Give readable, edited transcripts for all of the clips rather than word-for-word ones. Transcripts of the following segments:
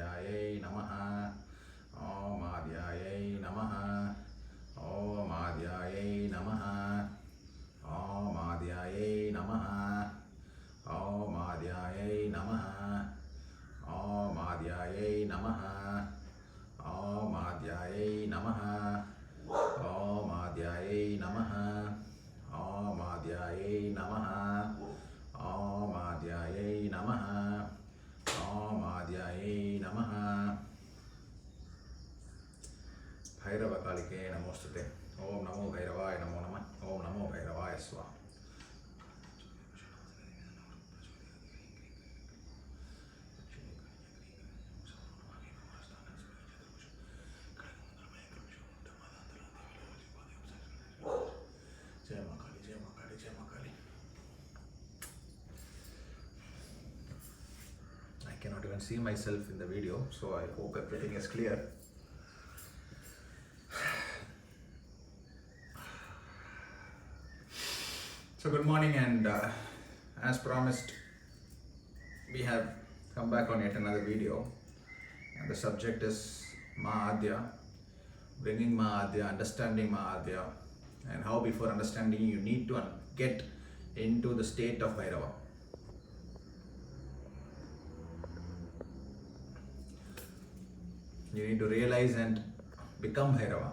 Adyayai Namaha. Om Adyayai Namaha. Om Adyayai Namaha. Om Adyayai Namaha. Om Adyayai Namaha. Om Adyayai Namaha. Om Adyayai Namaha. Om Adyayai Namaha. Om Adyayai Namaha. Om Adyayai Namaha. Om Adyayai Namaha. Bhairava Kalike Namostute. Om Namo Bhairavaya Namo Namah. Om Namo Bhairavaya Swaha. Jai Maa Kali, Jai Maa Kali, Jai Maa Kali. I cannot even see myself in the video, so I hope everything is clear. So good morning, and as promised, we have come back on yet another video, and the subject is Maa Adya, bringing Maa Adya, understanding Maa Adya, and how before understanding you need to get into the state of Bhairava. You need to realize and become Bhairava.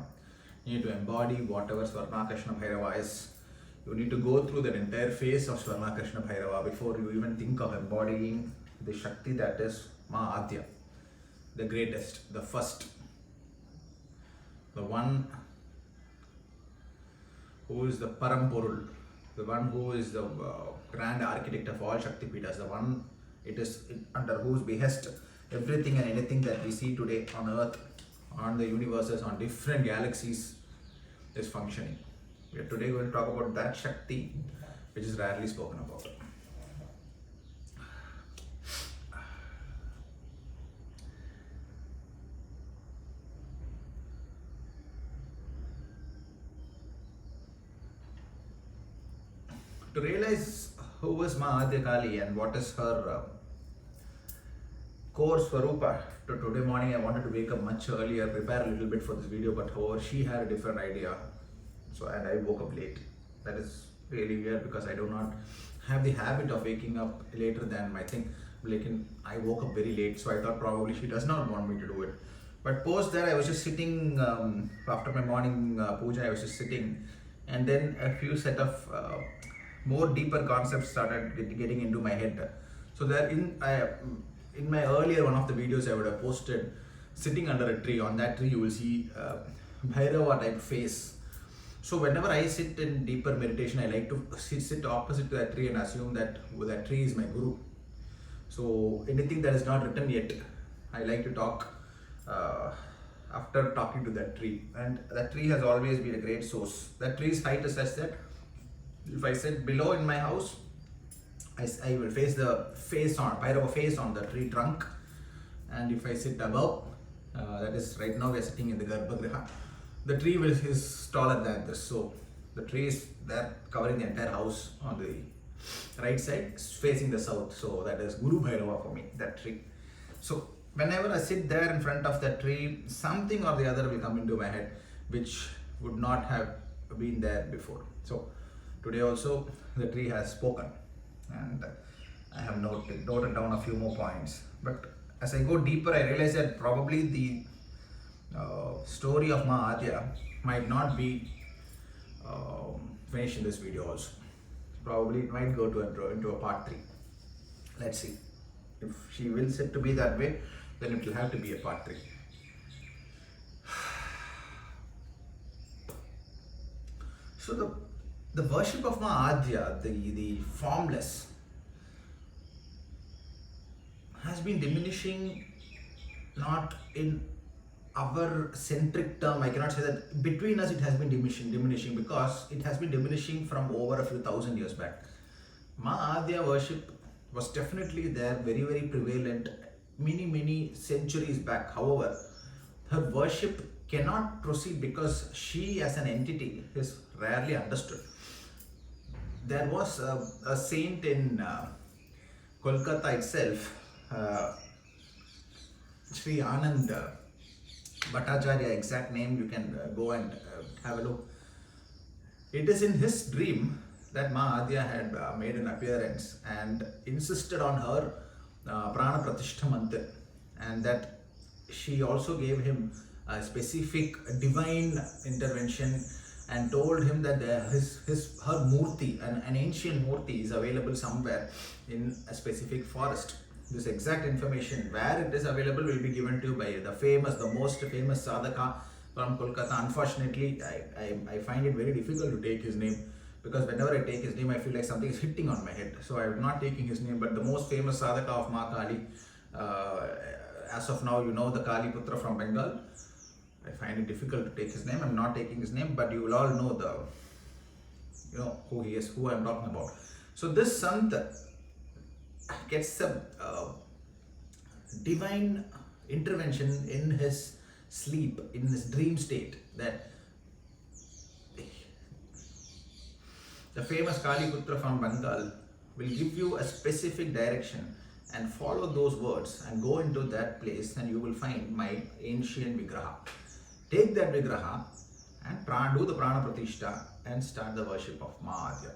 You need to embody whatever Swarnakrishna Bhairava is. You need to go through that entire phase of Swarnakrishna Bhairava before you even think of embodying the Shakti that is Maa Adya, the greatest, the first, the one who is the Parampurul, the one who is the grand architect of all Shakti Pitas, the one under whose behest everything and anything that we see today on earth, on the universes, on different galaxies is functioning. We are today going to talk about that Shakti which is rarely spoken about. To realize who is Maa Adya Kali and what is her core Swarupa, today morning I wanted to wake up much earlier, prepare a little bit for this video, but however she had a different idea, and I woke up late. That is really weird because I do not have the habit of waking up later than I think. I woke up very late, so I thought probably she does not want me to do it. But post that I was just sitting, after my morning puja, I was just sitting, and then a few set of more deeper concepts started getting into my head. So that in my earlier one of the videos I would have posted sitting under a tree. On that tree you will see Bhairava type face. So whenever I sit in deeper meditation, I like to sit opposite to that tree and assume that that tree is my guru. So anything that is not written yet, I like to talk after talking to that tree. And that tree has always been a great source. That tree's height is such that if I sit below in my house, I will face the Bhairava face on the tree trunk. And if I sit above, that is right now we are sitting in the Garbhagriha, the tree is taller than this. So the tree is there covering the entire house on the right side, facing the south. So that is Guru Bhairava for me, that tree. So whenever I sit there in front of that tree, something or the other will come into my head which would not have been there before. So today also the tree has spoken, and I have noted down a few more points. But as I go deeper, I realize that probably the story of Maa Adya might not be finished in this video also. Probably it might go into a part 3. Let's see. If she wills it to be that way, then it will have to be a part 3. So the worship of Maa Adya, the formless, has been diminishing, not in our centric term. I cannot say that between us it has been diminishing because it has been diminishing from over a few thousand years back. Maa Adya worship was definitely there, very, very prevalent many centuries back. However, her worship cannot proceed because she as an entity is rarely understood. There was a saint in Kolkata itself. Sri Anand Bhattacharya, exact name, you can go and have a look. It is in his dream that Maa Adya had made an appearance and insisted on her Prana Pratishtha mantra, and that she also gave him a specific divine intervention and told him that her murti, an ancient murti, is available somewhere in a specific forest. This exact information, where it is available, will be given to you by the most famous sadhaka from Kolkata. Unfortunately, I find it very difficult to take his name, because whenever I take his name, I feel like something is hitting on my head. So I am not taking his name, but the most famous sadhaka of Maa Kali, as of now, you know, the Kali Putra from Bengal. I find it difficult to take his name. I'm not taking his name, but you will all know who he is, who I'm talking about. So this Sant gets a divine intervention in his sleep, in his dream state, that the famous Kali Putra from Bengal will give you a specific direction, and follow those words and go into that place, and you will find my ancient Vigraha. Take that Vigraha and do the Prana Pratishtha and start the worship of Maa Adya.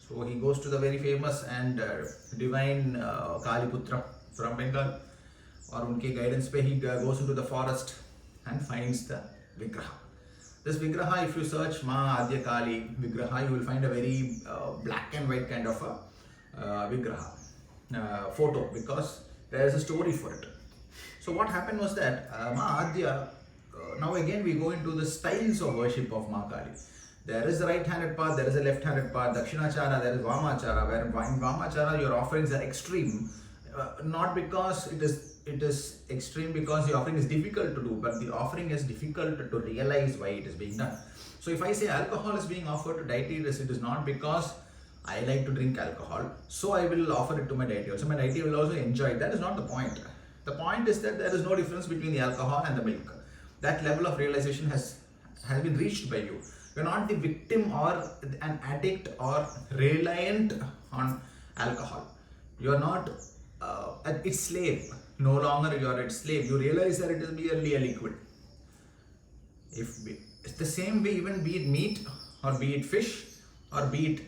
So he goes to the very famous and divine Kali Putra from Bengal, or unke guidance pe he goes into the forest and finds the Vigraha. This Vigraha, if you search Maa Adya Kali Vigraha, you will find a very black and white kind of a Vigraha photo, because there is a story for it. So what happened was that Maa Adya, now again we go into the styles of worship of Maa Kali. There is a right-handed path, there is a left-handed path, Dakshinachara, there is Vamachara, where in Vamachara your offerings are extreme, not because it is extreme because the offering is difficult to do, but the offering is difficult to realize why it is being done. So if I say alcohol is being offered to deity, it is not because I like to drink alcohol, so I will offer it to my deity. So my deity will also enjoy it. That is not the point. The point is that there is no difference between the alcohol and the milk. That level of realization has been reached by you. You're not the victim or an addict or reliant on alcohol. You're not its slave. No longer you're its slave. You realize that it is merely a liquid. It's the same way, even be it meat or be it fish or be it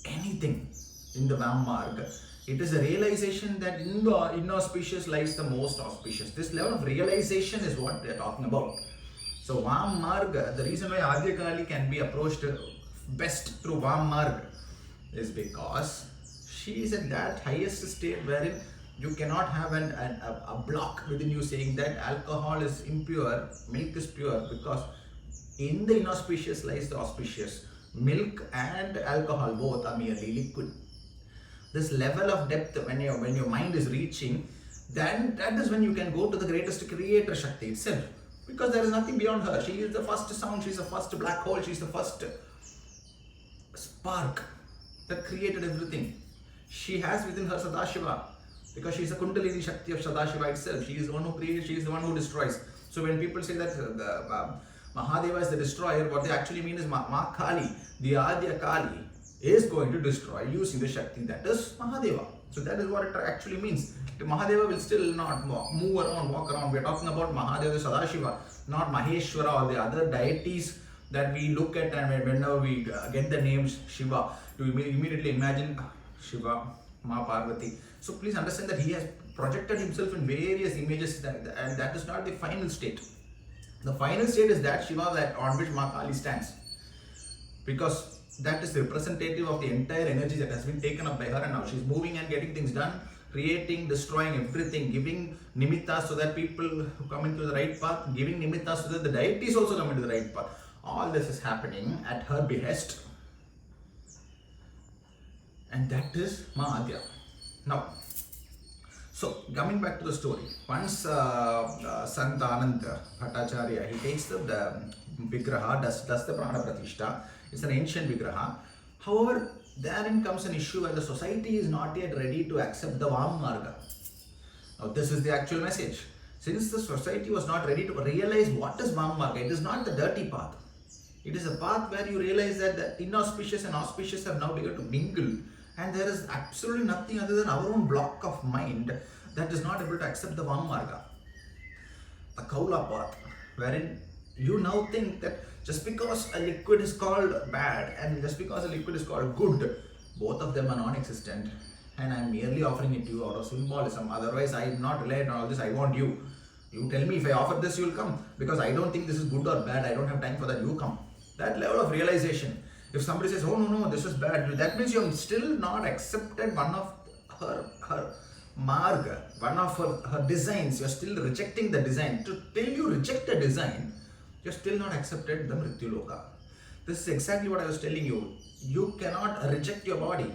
anything in the Vam Marga, it is a realization that in the inauspicious lies the most auspicious. This level of realization is what they're talking about. So Vam Marga, the reason why Adya Kali can be approached best through Vam Marga is because she is at that highest state wherein you cannot have a block within you saying that alcohol is impure, milk is pure, because in the inauspicious lies the auspicious. Milk and alcohol both are merely liquid. This level of depth, when your mind is reaching, then that is when you can go to the greatest creator Shakti itself, because there is nothing beyond her. She is the first sound, she is the first black hole, she is the first spark that created everything. She has within her Sadashiva, because she is a Kundalini Shakti of Sadashiva itself. She is the one who creates, she is the one who destroys. So when people say that Mahadeva is the destroyer, what they actually mean is Maa Kali, the Adya Kali, is going to destroy using the Shakti that is Mahadeva. So that is what it actually means. The Mahadeva will still not move around, walk around. We are talking about Mahadeva Sadashiva, not Maheshwara or the other deities that we look at, and whenever we get the names Shiva, you immediately imagine Shiva, Ma Parvati. So please understand that he has projected himself in various images, and that is not the final state. The final state is that Shiva on which Maa Kali stands, because that is representative of the entire energy that has been taken up by her, and now she's moving and getting things done, creating, destroying everything, giving nimittas so that people come into the right path, giving nimittas so that the deities also come into the right path. All this is happening at her behest, and that is Maa Adya. Now, so coming back to the story, once Sant Anand Bhattacharya, he takes the Vigraha, does the Prana Pratishtha. It's an ancient Vigraha. However, therein comes an issue where the society is not yet ready to accept the Vam Marga. Now, this is the actual message. Since the society was not ready to realize what is Vam Marga, it is not the dirty path. It is a path where you realize that the inauspicious and auspicious have now begun to mingle, and there is absolutely nothing other than our own block of mind that is not able to accept the Vam Marga. the Kaula path, wherein you now think that just because a liquid is called bad and just because a liquid is called good, both of them are non-existent, and I'm merely offering it to you out of symbolism. Otherwise, I'm not relying on all this. I want you. You tell me if I offer this, you'll come. Because I don't think this is good or bad. I don't have time for that. You come. That level of realization. If somebody says, oh no, this is bad, that means you're still not accepted one of her marga, one of her designs. You're still rejecting the design. Till you reject the design, you're still not accepted the Mrityu Loka. This is exactly what I was telling you. You cannot reject your body,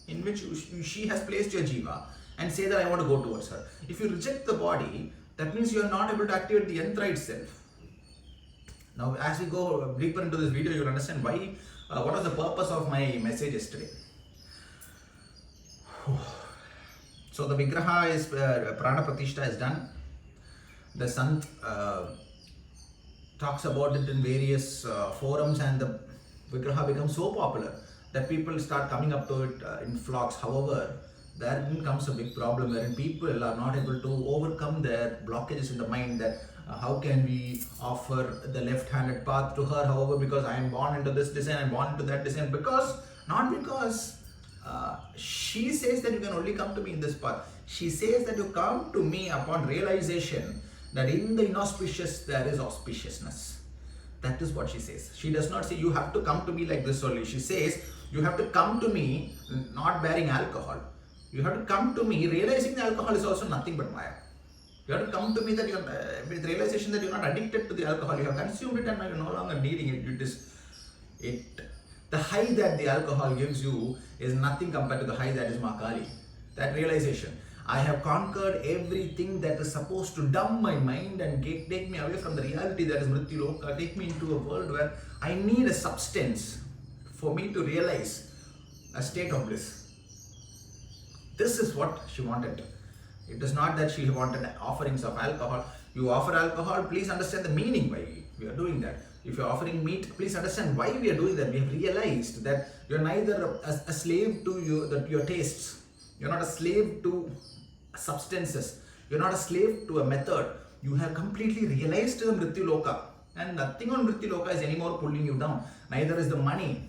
in which she has placed your jiva, and say that I want to go towards her. If you reject the body, that means you are not able to activate the yantra itself. Now, as we go deeper into this video, you'll understand why. What was the purpose of my message yesterday? So the Vigraha is Prana Pratishtha is done. The Sant talks about it in various forums, and the Vigraha becomes so popular that people start coming up to it in flocks. However, there comes a big problem wherein people are not able to overcome their blockages in the mind that how can we offer the left-handed path to her, however, because I am born into this design, I am born into that design, not because she says that you can only come to me in this path. She says that you come to me upon realization that in the inauspicious there is auspiciousness. That is what she says. She does not say you have to come to me like this only. She says you have to come to me not bearing alcohol. You have to come to me realizing the alcohol is also nothing but Maya. You have to come to me that you're with realization that you're not addicted to the alcohol. You have consumed it and now you're no longer needing it. The high that the alcohol gives you is nothing compared to the high that is Maa Kali. That realization. I have conquered everything that is supposed to dumb my mind and take me away from the reality that is Mrityu Loka. Take me into a world where I need a substance for me to realize a state of bliss. This is what she wanted. It is not that she wanted offerings of alcohol. You offer alcohol, please understand the meaning why we are doing that. If you are offering meat, please understand why we are doing that. We have realized that you are neither a slave to your tastes. You are not a slave to substances. You are not a slave to a method. You have completely realized the Mrityu Loka. And nothing on Mrityu Loka is anymore pulling you down. Neither is the money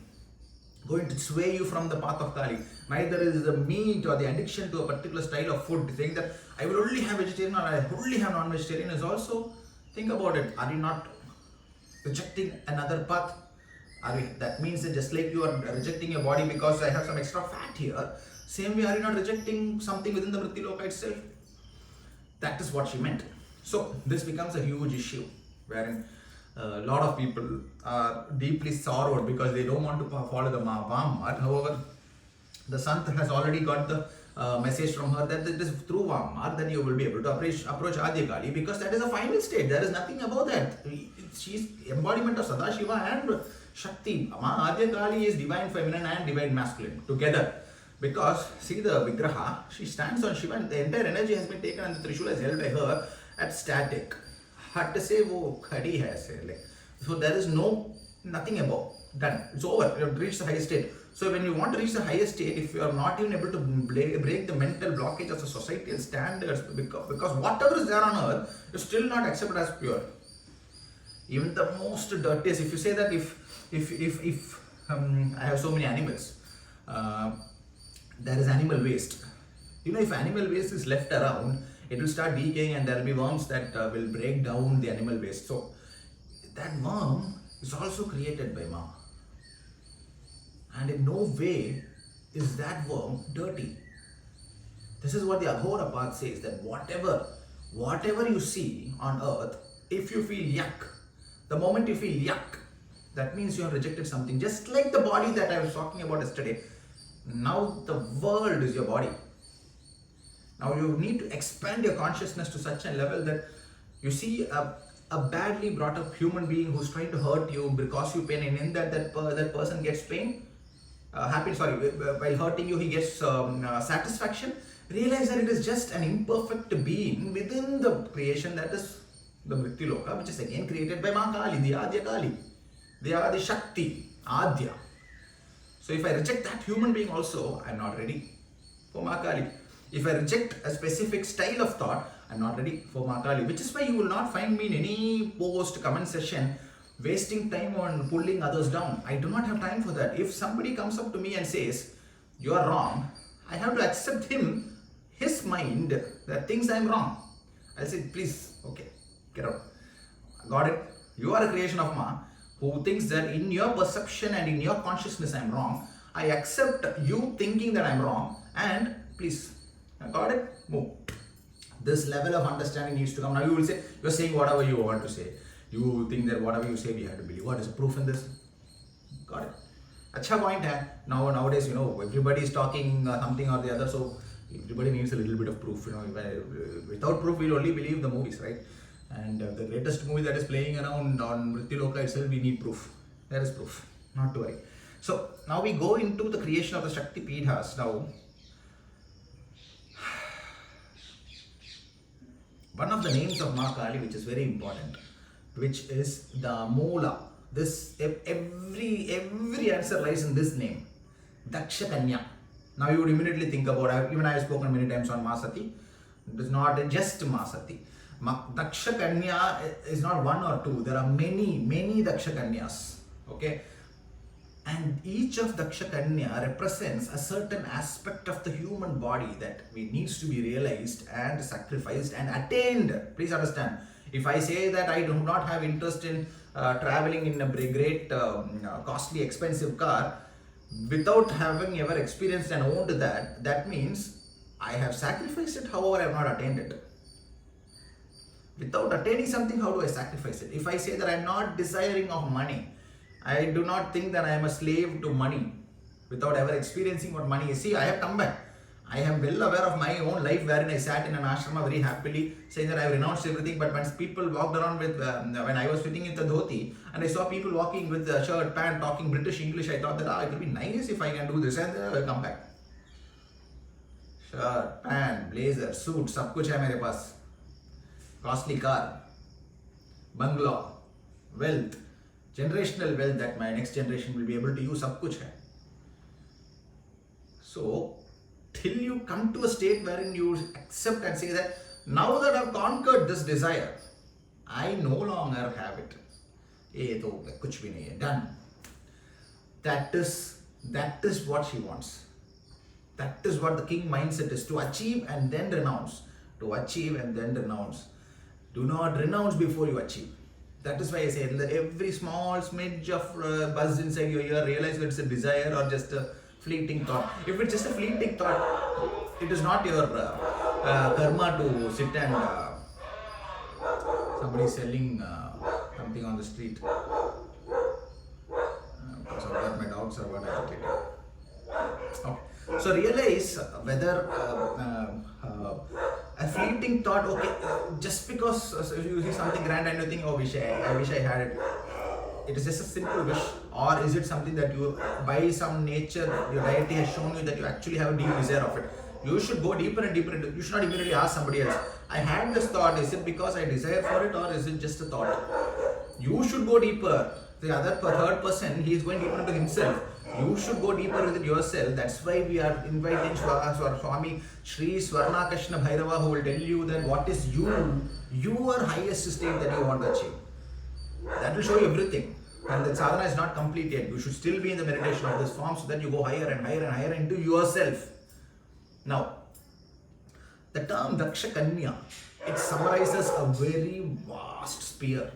going to sway you from the path of Kali. Neither is the meat or the addiction to a particular style of food. Saying that I will only have vegetarian or I only have non-vegetarian is also, think about it. Are you not rejecting another path? That means that just like you are rejecting your body because I have some extra fat here, same way are you not rejecting something within the Mrityu Loka itself? That is what she meant. So this becomes a huge issue wherein a lot of people are deeply sorrowed because they don't want to follow the Vammat. However, the Sant has already got the message from her that it is through Vammat that you will be able to approach Adya Kali, because that is a final state. There is nothing about that. She is embodiment of Sadashiva and Shakti. Maa Adya Kali is divine feminine and divine masculine together. Because see the Vigraha, she stands on Shiva and the entire energy has been taken and the Trishula is held by her at static. Had to say, wo khadi hai se. So there is nothing above. Done. It's over. You have reached the highest state. So when you want to reach the highest state, if you are not even able to break the mental blockage of the societal standards, because whatever is there on earth is still not accepted as pure. Even the most dirtiest, if you say that if I have so many animals, there is animal waste. You know, if animal waste is left around, it will start decaying and there will be worms that will break down the animal waste. So that worm is also created by Ma. And in no way is that worm dirty. This is what the Aghora path says, that whatever you see on earth, if you feel yuck, the moment you feel yuck, that means you have rejected something. Just like the body that I was talking about yesterday. Now the world is your body. Now you need to expand your consciousness to such a level that you see a badly brought up human being who's trying to hurt you, cause you pain, and in that person gets pain, while hurting you he gets satisfaction. Realize that it is just an imperfect being within the creation that is the Mrityu Loka, which is again created by Maa Kali, the Adya Kali. They are the Shakti, Adya. So if I reject that human being also, I'm not ready for Maa Kali. If I reject a specific style of thought, I'm not ready for Maa Kali, which is why you will not find me in any post comment session wasting time on pulling others down. I do not have time for that. If somebody comes up to me and says, you are wrong, I have to accept his mind that thinks I'm wrong. I'll say, please, okay, get out. Got it? You are a creation of Ma who thinks that in your perception and in your consciousness I'm wrong. I accept you thinking that I'm wrong, and please, got it? Move. This level of understanding needs to come. Now you will say, you're saying whatever you want to say. You think that whatever you say we have to believe. What is the proof in this? Got it? Acha point hai. Nowadays, everybody is talking something or the other, so everybody needs a little bit of proof. Without proof, we'll only believe the movies, right? And the latest movie that is playing around on Mrityu Loka itself, we need proof. There is proof. Not to worry. So now we go into the creation of the Shakti Peethas. Now, one of the names of Maa Kali, which is very important, which is the Moola. This every answer lies in this name, Daksha Kanya. Now you would immediately think about, even I have spoken many times on Masati. It is not just Masati. Daksha Kanya is not one or two. There are many Daksha Kanyas. Okay, and each of Daksha Kanya represents a certain aspect of the human body that needs to be realized and sacrificed and attained. Please understand. If I say that I do not have interest in traveling in a great, costly, expensive car, without having ever experienced and owned that, that means I have sacrificed it, however I have not attained it. Without attaining something, how do I sacrifice it? If I say that I am not desiring of money, I do not think that I am a slave to money without ever experiencing what money is. See, I have come back. I am well aware of my own life wherein I sat in an ashrama very happily saying that I have renounced everything. But when people walked around with, when I was sitting in the dhoti and I saw people walking with the shirt, pant, talking British English, I thought that it will be nice if I can do this, and then I will come back. Shirt, pant, blazer, suit, sab kuch hai mere paas. Costly car, bungalow, wealth, generational wealth that my next generation will be able to use, sab kuch hai. So, till you come to a state wherein you accept and say that now that I've conquered this desire, I no longer have it. Kuch bhi nahi hai, done. That is what she wants. That is what the king mindset is, to achieve and then renounce. To achieve and then renounce. Do not renounce before you achieve. That is why I say every small smidge of buzz inside your ear, realize that it's a desire or just a fleeting thought. If it's just a fleeting thought, it is not your karma to sit and somebody selling something on the street. Because of that, my dogs are what I have taken. Okay. So realize whether a fleeting thought, okay, just because you see something grand and you think, oh, I wish I had it. It is just a simple wish, or is it something that you, by some nature, your deity has shown you that you actually have a deep desire of it? You should go deeper and deeper into it. You should not immediately ask somebody else, I had this thought, is it because I desire for it, or is it just a thought? You should go deeper. The third person, he is going deeper into himself. You should go deeper with it yourself. That's why we are inviting Swami Sri Swarnakashna Bhairava, who will tell you that what is your highest state that you want to achieve. That will show you everything. And the sadhana is not complete yet. You should still be in the meditation of this form so that you go higher and higher and higher into yourself. Now, the term Daksha Kanya, it summarizes a very vast sphere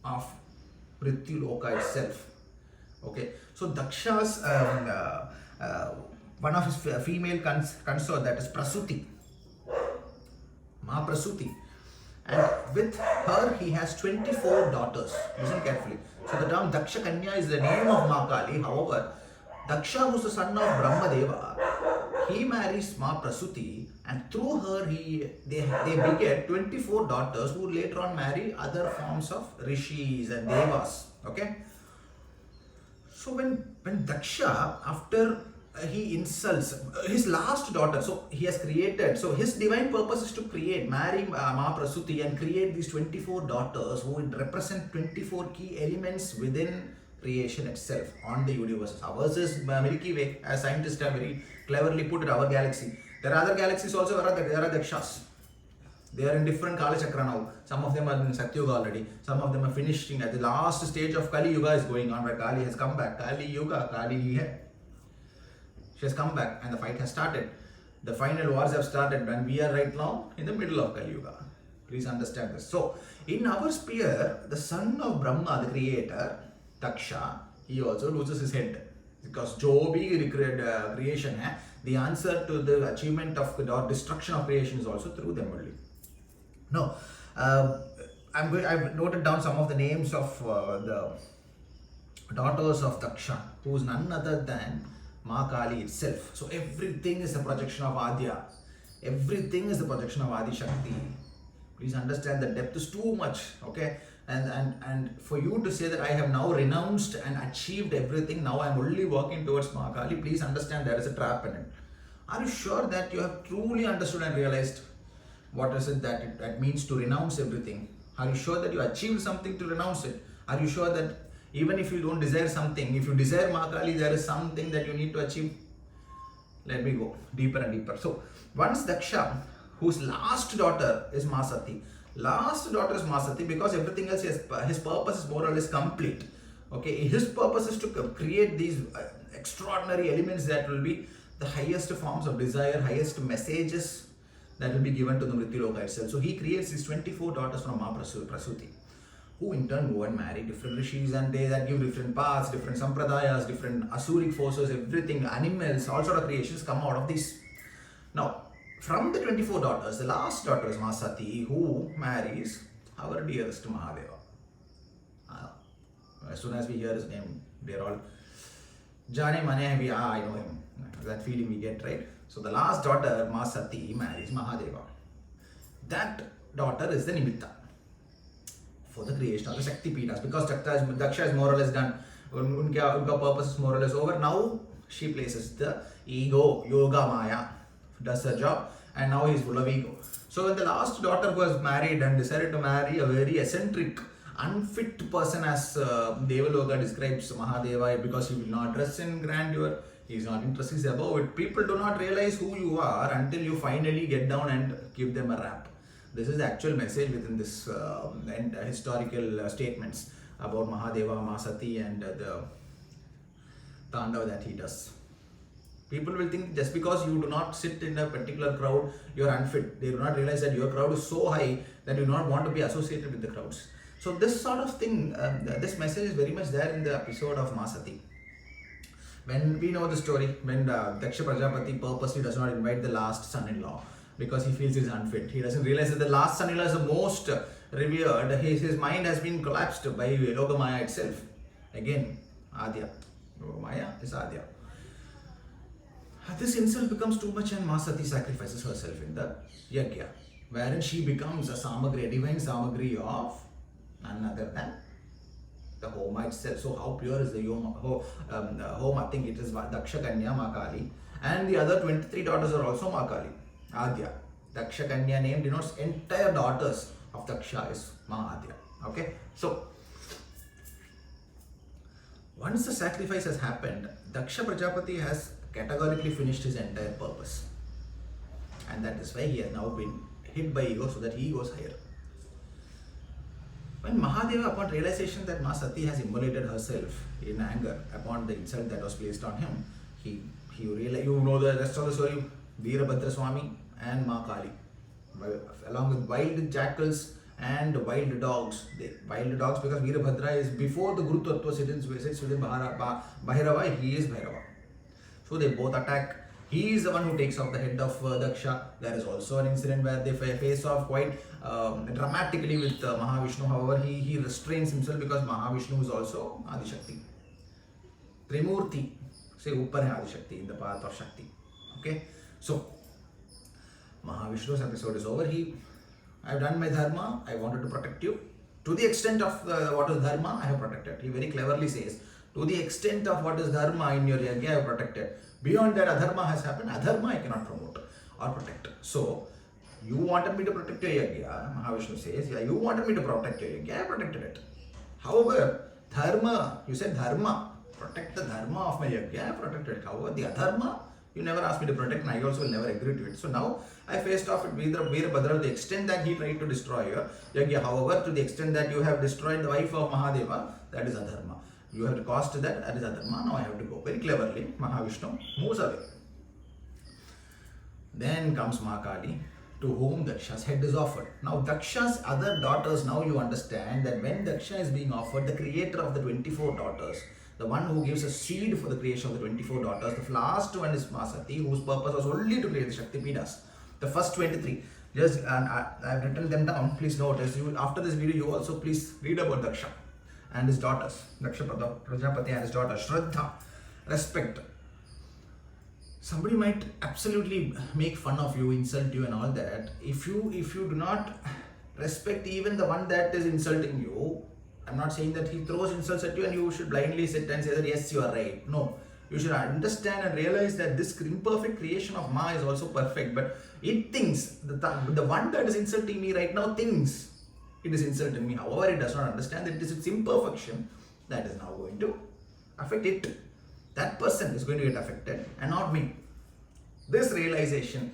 of Mrityu Loka itself. Okay, so Daksha's one of his female consort, that is Prasuti, Prasuti, and with her he has 24 daughters. Listen carefully. So the term Daksha Kanya is the name of Maa Kali. However, Daksha, who is the son of Brahmadeva, he marries Maa Prasuti, and through her they beget 24 daughters who later on marry other forms of rishis and devas. Okay. So when Daksha, after he insults his last daughter, so he has created, so his divine purpose is to marry Maa Prasuti and create these 24 daughters who represent 24 key elements within creation itself on the universe. Ours is Milky Way, as scientists have very cleverly put it, our galaxy. There are other galaxies also where there are Dakshas. They are in different Kala Chakra now. Some of them are in Satyuga already. Some of them are finishing at the last stage of Kali Yuga is going on, where Kali has come back. Kali Yuga, Kali Yuga. She has come back and the fight has started. The final wars have started and we are right now in the middle of Kali Yuga. Please understand this. So, in our sphere, the son of Brahma, the creator, Daksha, he also loses his head. Because jo bhi creation hai, the answer to the achievement of or destruction of creation is also through them only. No, I've noted down some of the names of the daughters of Daksha, who is none other than Maa Kali itself. So everything is a projection of Adya. Everything is the projection of Adi Shakti. Please understand the depth is too much, okay? And for you to say that I have now renounced and achieved everything, now I am only walking towards Maa Kali, please understand there is a trap in it. Are you sure that you have truly understood and realized what is it that that means to renounce everything? Are you sure that you achieved something to renounce it? Are you sure that even if you don't desire something, if you desire Maa Kali, there is something that you need to achieve? Let me go deeper and deeper. So, once Daksha, whose last daughter is Maa Sati, last daughter is Maa Sati, because everything else, his purpose is more or less complete. Okay, his purpose is to create these extraordinary elements that will be the highest forms of desire, highest messages that will be given to the Mrityu Loka itself. So he creates these 24 daughters from Maa Prasuti, who in turn go and marry different rishis, and they that give different paths, different sampradayas, different asuric forces, everything, animals, all sort of creations come out of these. Now, from the 24 daughters, the last daughter is Maa Sati, who marries our dearest Mahadeva. As soon as we hear his name, we are all Jane Mane, I know him. That feeling we get, right? So the last daughter, Maa Sati, marries Mahadeva. That daughter is the Nimitta for the creation of the Shakti Pitas, because Daksha is more or less done. Unka purpose is more or less over. Now she places the ego, Yoga Maya, does her job, and now he is full of ego. So when the last daughter was married and decided to marry a very eccentric, unfit person, as Devaloka describes Mahadeva, because he will not dress in grandeur, he is not interested about it. People do not realize who you are until you finally get down and give them a rap. This is the actual message within this historical statements about Mahadeva, Maa Sati, and the Tandava that he does. People will think just because you do not sit in a particular crowd, you are unfit. They do not realize that your crowd is so high that you do not want to be associated with the crowds. So this sort of thing, this message is very much there in the episode of Maa Sati. When we know the story, when Daksha Prajapati purposely does not invite the last son-in-law because he feels he's unfit. He doesn't realize that the last son-in-law is the most revered. His mind has been collapsed by Yogamaya itself. Again, Adya. Yogamaya is Adya. This insult becomes too much and Maa Sati sacrifices herself in the yajna, wherein she becomes a samagri, a divine samagri of none other than the home itself. So how pure is the home? I think it is Daksha Kanya Maa Kali, and the other 23 daughters are also Maa Kali, Adya. Daksha Kanya name denotes entire daughters of Daksha is Maa Adya. Okay, so once the sacrifice has happened, Daksha Prajapati has categorically finished his entire purpose, and that is why he has now been hit by ego, so that he goes higher. When Mahadeva, upon realization that Maa Sati has immolated herself in anger upon the insult that was placed on him, he realized, you know the rest of the story, Veerabhadra Swami and Maa Kali, along with wild jackals and wild dogs. Wild dogs because Veerabhadra is before the Guru Tattva sits within Bhairava, he is Bhairava. So they both attack. He is the one who takes off the head of Daksha. There is also an incident where they face off quite dramatically with Mahavishnu. However, he restrains himself because Mahavishnu is also Adi Shakti. Trimurti, say Uppar hai Adi Shakti, in the path of Shakti. Okay, so Mahavishnu's episode is over. I have done my dharma. I wanted to protect you. To the extent of what is dharma, I have protected. He very cleverly says, to the extent of what is dharma in your yajna, I have protected. Beyond that, adharma has happened. Adharma I cannot promote or protect. So, you wanted me to protect your yajna, Mahavishnu says. Yeah, you wanted me to protect your yajna, I protected it. However, dharma, you said dharma, protect the dharma of my yajna, I protected it. However, the adharma, You never asked me to protect, and I also will never agree to it. So now I faced off with Veerabhadra to the extent that he tried to destroy your yajna. However, to the extent that you have destroyed the wife of Mahadeva, that is adharma. You have to cost that is adharma. Now I have to go. Very cleverly, Mahavishnu moves away. Then comes Maa Kali, to whom Daksha's head is offered. Now Daksha's other daughters, now you understand that when Daksha is being offered, the creator of the 24 daughters, the one who gives a seed for the creation of the 24 daughters, the last one is Maa Sati, whose purpose was only to create the Shakti Pidas. The first 23, just and I've written them down, please notice. After this video, you also please read about Daksha and his daughters, Daksha Prajapati and his daughter, Shraddha, respect. Somebody might absolutely make fun of you, insult you and all that. If you do not respect even the one that is insulting you, I'm not saying that he throws insults at you and you should blindly sit and say that yes, you are right. No, you should understand and realize that this imperfect creation of Ma is also perfect, but it thinks, the one that is insulting me right now thinks it is insulting me. However, it does not understand that it is its imperfection that is now going to affect it. That person is going to get affected and not me. This realization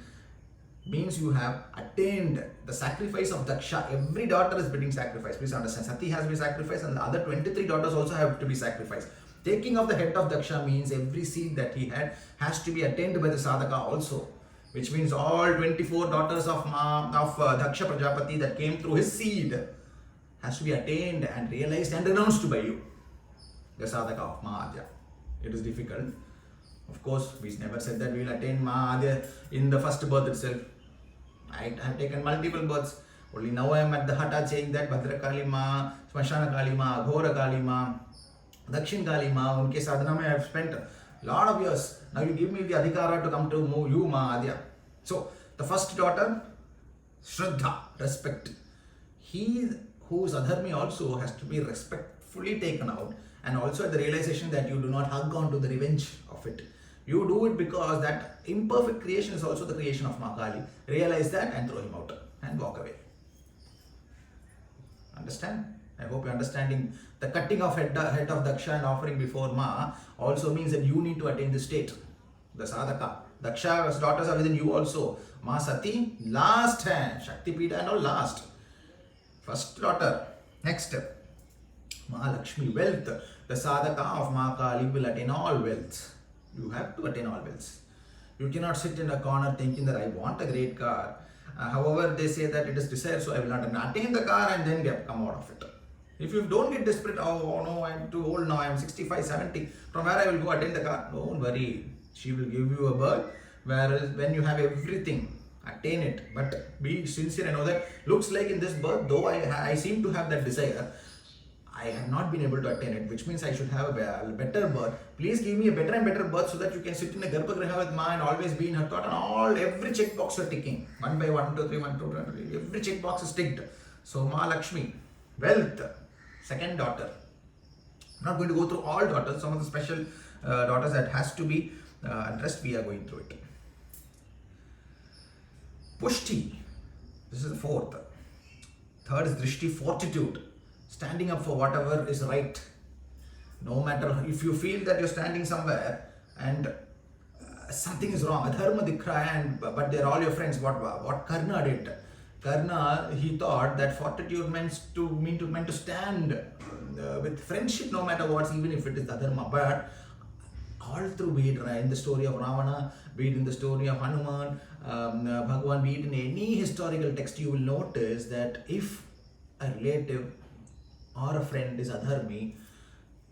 means you have attained the sacrifice of Daksha. Every daughter is being sacrificed. Please understand, Sati has been sacrificed and the other 23 daughters also have to be sacrificed. Taking of the head of Daksha means every seed that he had has to be attained by the sadhaka also. Which means all 24 daughters of Daksha Prajapati that came through his seed has to be attained and realized and renounced by you. The sadhaka of Maa Adya. It is difficult. Of course, we never said that we will attain Maa Adya in the first birth itself. I have taken multiple births. Only now I am at the hata saying that Bhadra Kali Ma, Smashana Kali Ma, Ghora Kali Ma, Dakshin Kali Ma, unke sadhana mein I have spent a lot of years. Now you give me the adhikara to come to you, Maa Adya. So, the first daughter, Shraddha, respect. He who is adharmi also has to be respectfully taken out, and also at the realization that you do not hug on to the revenge of it. You do it because that imperfect creation is also the creation of Maa Kali. Realize that and throw him out and walk away. Understand? I hope you're understanding. The cutting of head of Daksha and offering before Ma also means that you need to attain the state, the sadhaka. Daksha's daughters are within you also. Ma Sati, last hand. Shakti Pita and all last. First daughter. Next. Ma Lakshmi, wealth. The sadhaka of Ma Kali will attain all wealth. You have to attain all wealth. You cannot sit in a corner thinking that I want a great car. However, they say that it is desire, so I will not attain the car and then come out of it. If you don't get desperate, oh no, I'm too old now, I'm 65, 70, from where I will go attain the car? Don't worry, she will give you a birth, whereas when you have everything, attain it, but be sincere and know that looks like in this birth, though I seem to have that desire, I have not been able to attain it, which means I should have a better birth. Please give me a better and better birth so that you can sit in a Garbhagriha with Ma and always be in her thought, and every checkbox you are ticking. 1 by 1, 2, 3, 1, 2, 3, every checkbox is ticked. So Ma Lakshmi, wealth, second daughter. I'm not going to go through all daughters, some of the special daughters that has to be addressed, we are going through it. Pushti, this is the fourth. Third is Drishti, fortitude. Standing up for whatever is right. No matter if you feel that you're standing somewhere and something is wrong, adharma dikha, but they're all your friends. What Karna did. Karna, he thought that fortitude meant to stand with friendship no matter what, even if it is adharma. But all through, be it in the story of Ravana, be it in the story of Hanuman, Bhagwan, be it in any historical text, you will notice that if a relative or a friend is adharmi,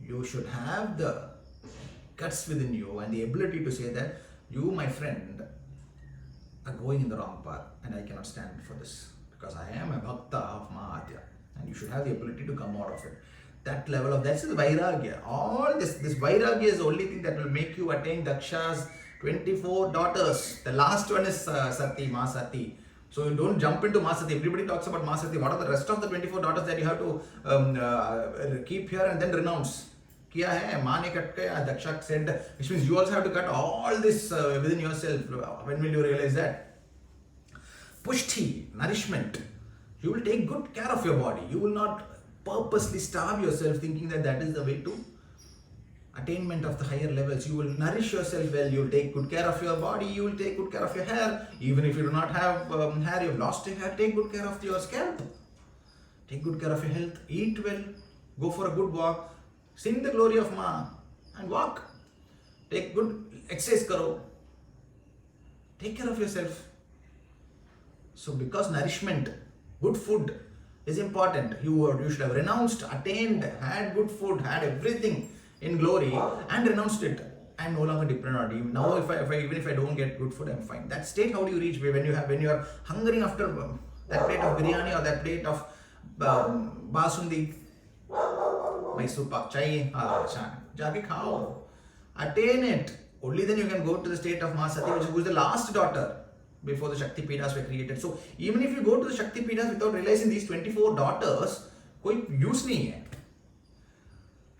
you should have the guts within you and the ability to say that you, my friend, are going in the wrong path and I cannot stand for this because I am a bhakta of Maa Adya, and you should have the ability to come out of it. That level of, that's the vairagya. All this vairagya is the only thing that will make you attain Daksha's 24 daughters. The last one is Sati, Ma Sati. So you don't jump into Ma Sati. Everybody talks about Ma Sati. What are the rest of the 24 daughters that you have to keep here and then renounce? Kiya hai, Ma ne cut kaya, Daksha said, which means you also have to cut all this within yourself. When will you realize that? Pushti, nourishment. You will take good care of your body. You will not purposely starve yourself thinking that that is the way to attainment of the higher levels. You will nourish yourself well, you will take good care of your body, you will take good care of your hair. Even if you do not have hair, you have lost your hair, take good care of your scalp. Take good care of your health, eat well, go for a good walk, sing the glory of Maa and walk. Take good exercise karo. Take care of yourself. So because nourishment, good food is important, you should have renounced, attained, had good food, had everything in glory and renounced it. I'm no longer dependent on it. Now even if I don't get good food, I'm fine. That state, how do you reach? When you are hungering after that plate of biryani or that plate of basundi, Mysore pak chai, jaake khao. Attain it. Only then you can go to the state of Maa Sati, which was the last daughter before the Shakti Peethas were created. So even if you go to the Shakti Peethas without realizing these 24 daughters, koi use nahi hai.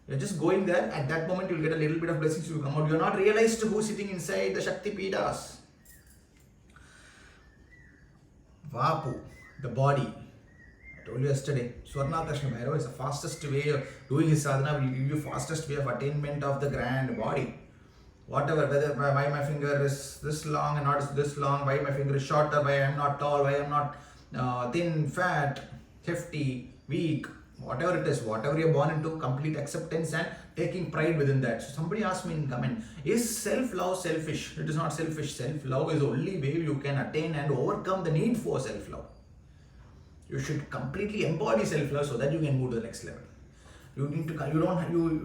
You're just going there, at that moment you'll get a little bit of blessings, you come out. You're not realized who's sitting inside the Shakti Peethas. Vapu, the body. I told you yesterday, Swarnakarshana Bhairava is the fastest way of doing his sadhana, will give you fastest way of attainment of the grand body. Whatever, whether why my finger is this long and not this long, why my finger is shorter, why I am not tall, why I am not thin, fat, hefty, weak, whatever it is, whatever you are born into, complete acceptance and taking pride within that. So somebody asked me in comment, is self-love selfish? It is not selfish. Self-love is the only way you can attain and overcome the need for self-love. You should completely embody self-love so that you can move to the next level. You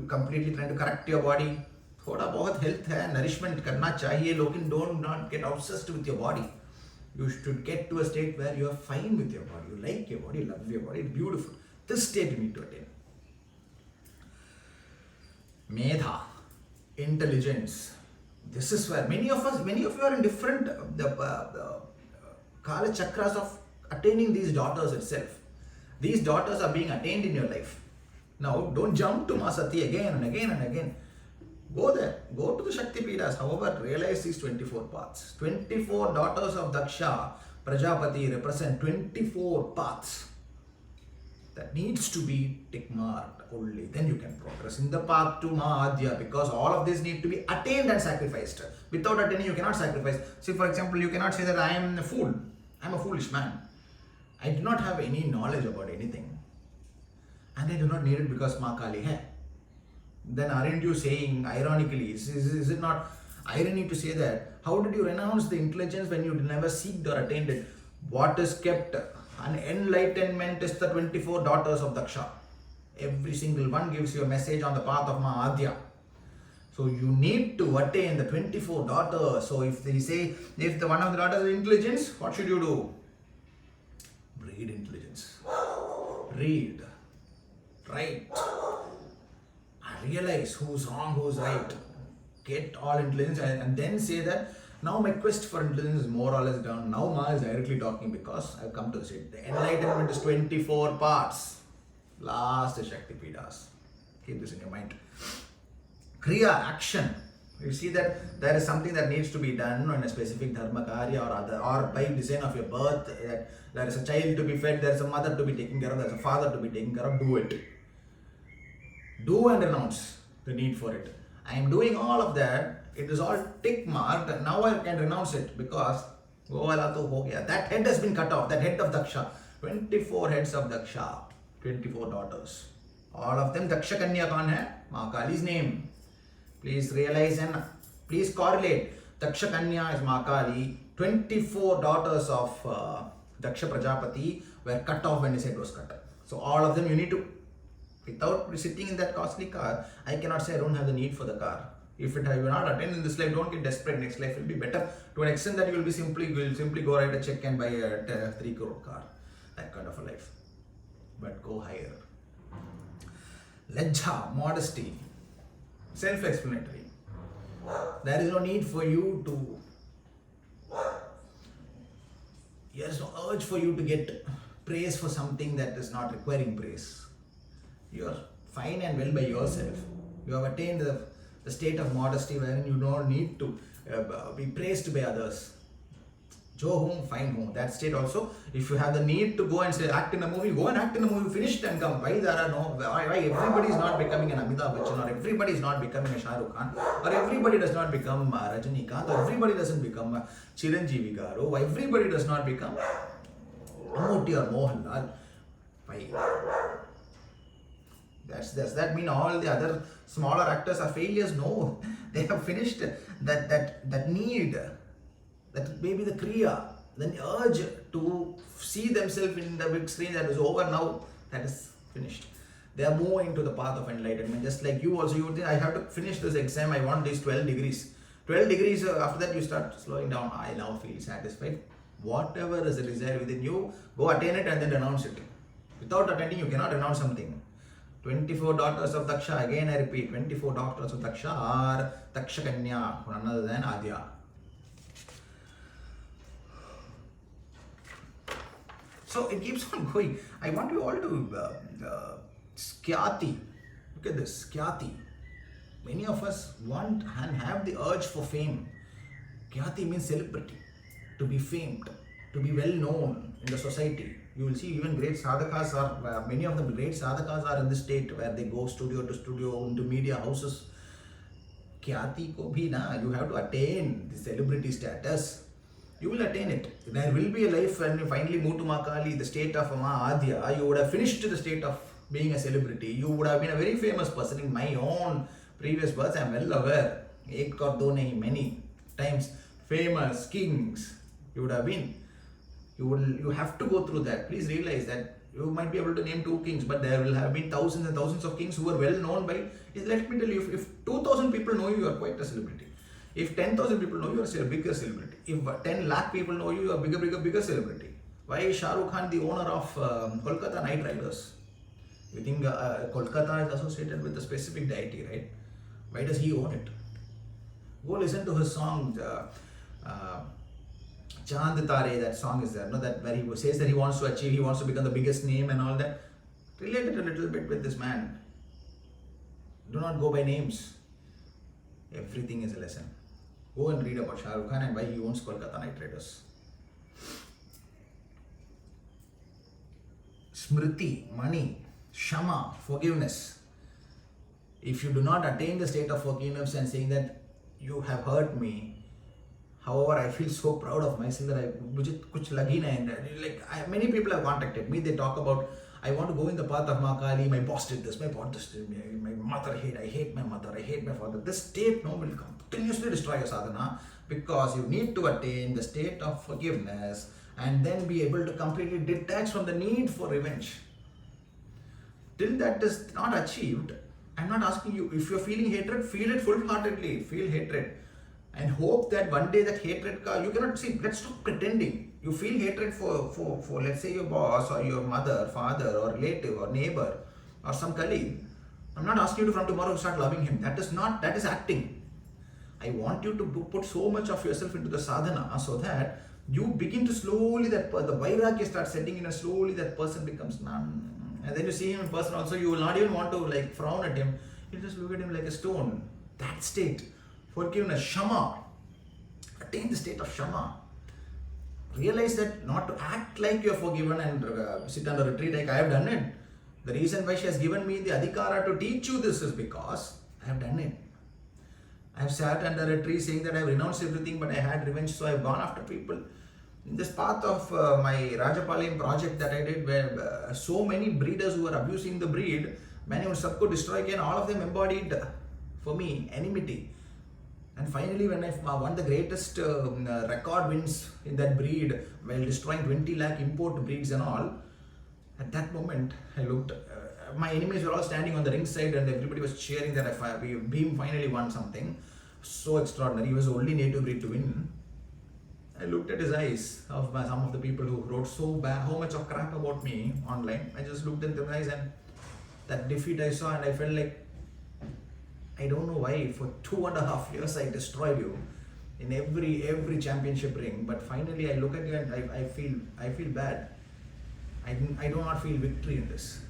completely trying to correct your body. थोड़ा बहुत health है, nourishment करना चाहिए, लेकिन don't not get obsessed with your body. You should get to a state where you are fine with your body, you like your body, love your body, it's beautiful. This state you need to attain. Medha, intelligence. This is where many of you are in different Kala chakras of attaining these daughters itself. These daughters are being attained in your life. Now, don't jump to Maa Sati again and again and again. Go there, go to the Shakti Peethas. However, realize these 24 paths. 24 daughters of Daksha, Prajapati represent 24 paths that needs to be tick marked only. Then you can progress in the path to Maa Adya, because all of these need to be attained and sacrificed. Without attaining, you cannot sacrifice. See, for example, you cannot say that I am a fool. I am a foolish man. I do not have any knowledge about anything. And I do not need it because Maa Kali hai. Then aren't you saying, ironically, is it not irony to say that? How did you renounce the intelligence when you never seeked or attained it? What is kept? An enlightenment is the 24 daughters of Daksha. Every single one gives you a message on the path of Maa Adya. So you need to attain the 24 daughters. So if they say, if the one of the daughters is intelligence, what should you do? Read intelligence. Read. Write. Realize who's wrong, who's right. Get all intelligence and then say that now my quest for intelligence is more or less done. Now Maa is directly talking because I've come to the state. The enlightenment is 24 parts. Last is Shakti Peethas. Keep this in your mind. Kriya, action. You see that there is something that needs to be done in a specific dharma karya or other, or by design of your birth. That there is a child to be fed, there is a mother to be taken care of, there is a father to be taken care of. Do it. Do and renounce the need for it. I am doing all of that. It is all tick marked. Now I can renounce it because that head has been cut off. That head of Daksha. 24 heads of Daksha. 24 daughters. All of them Daksha Kanya kaun hai? Maa Kali's name. Please realize and please correlate. Daksha Kanya is Maa Kali. 24 daughters of Daksha Prajapati were cut off when his head was cut. So all of them you need to, without sitting in that costly car, I cannot say I don't have the need for the car. If you are not attained in this life, don't get desperate. Next life will be better. To an extent that you will simply go write a check and buy a 3 crore car. That kind of a life. But go higher. Lajja, modesty, self-explanatory. There is no need for you to, there is no urge for you to get praise for something that is not requiring praise. You are fine and well by yourself. You have attained the state of modesty wherein you don't need to be praised by others. Go home, find home. That state also, if you have the need to go and say act in a movie, go and act in a movie, finish it and come. Why there are no, why everybody is not becoming an Amitabh Bachchan, or everybody is not becoming a Shah Rukh Khan, or everybody does not become Rajinikanth, or everybody doesn't become Chiranjeevi Garu, or everybody does not become Mammootty or Mohanlal. Why? That mean all the other smaller actors are failures? No, they have finished that need, that maybe the kriya, the urge to see themselves in the big screen, that is over now. That is finished. They are moving to the path of enlightenment. Just like you also, you would think, I have to finish this exam, I want these 12 degrees. 12 degrees, after that you start slowing down. I now feel satisfied. Whatever is the desire within you, go attain it and then renounce it. Without attaining, you cannot renounce something. 24 daughters of Daksha, again I repeat, 24 daughters of Daksha are Daksha Kanya, none other than Adya. So it keeps on going. I want you all to Skyati. Look at this, Skyati. Many of us want and have the urge for fame. Kyati means celebrity, to be famed, to be well known in the society. You will see even great sadhakas are, many of the great sadhakas are in this state where they go studio to studio, into media houses. Kyati ko bhi na, you have to attain the celebrity status. You will attain it. There will be a life when you finally move to Maa Kali, the state of Maa Adya. You would have finished the state of being a celebrity. You would have been a very famous person. In my own previous births, I am well aware. Ek aur do nahi, many times famous kings you would have been. You have to go through that. Please realize that you might be able to name 2 kings, but there will have been thousands and thousands of kings who are well known by. Let me tell you, if 2,000 people know you, you are quite a celebrity. If 10,000 people know you, you are a bigger celebrity. If 10 lakh people know you, you are bigger celebrity. Why is Shah Rukh Khan the owner of Kolkata Knight Riders? You think Kolkata is associated with a specific deity, right? Why does he own it? Go listen to his song. Chand Tare, that song is there, no? That where he says that he wants to become the biggest name and all that. Relate it a little bit with this man. Do not go by names. Everything is a lesson. Go and read about Shah Rukh Khan and why he owns Kolkata Knight Riders. Smriti, money, Shama, forgiveness. If you do not attain the state of forgiveness and saying that you have hurt me, however, I feel so proud of myself that mujhe kuch lagi nahi. Like many people have contacted me. They talk about, I want to go in the path of Maa Kali. My boss did this. My boss did this. My mother I hate my mother. I hate my father. This state will continuously destroy your sadhana, because you need to attain the state of forgiveness and then be able to completely detach from the need for revenge. Till that is not achieved, I'm not asking you, if you're feeling hatred, feel it full-heartedly. Feel hatred. And hope that one day that hatred, you cannot see, let's stop pretending. You feel hatred for let's say your boss or your mother, father or relative or neighbor or some colleague. I'm not asking you to from tomorrow start loving him. That is acting. I want you to put so much of yourself into the sadhana so that you begin to slowly, the vairagya starts setting in, and slowly that person becomes none. And then you see him in person also, you will not even want to like frown at him. You just look at him like a stone. That state. Forgiveness, Shama. Attain the state of Shama. Realize that not to act like you are forgiven and sit on a retreat like I have done it. The reason why she has given me the adhikara to teach you this is because I have done it. I have sat under a tree saying that I have renounced everything, but I had revenge, so I have gone after people. In this path of my Rajapalayam project that I did, where so many breeders who were abusing the breed, many were sabko destroy and all of them embodied for me enmity. And finally, when I won the greatest record wins in that breed while destroying 20 lakh import breeds and all, at that moment I looked, my enemies were all standing on the ringside and everybody was cheering that Beam finally won something so extraordinary. He was the only native breed to win. I looked at his eyes of some of the people who wrote so much of crap about me online. I just looked at their eyes and that defeat I saw, and I felt like, I don't know why for 2.5 years I destroyed you in every championship ring, but finally I look at you and I feel bad. I do not feel victory in this.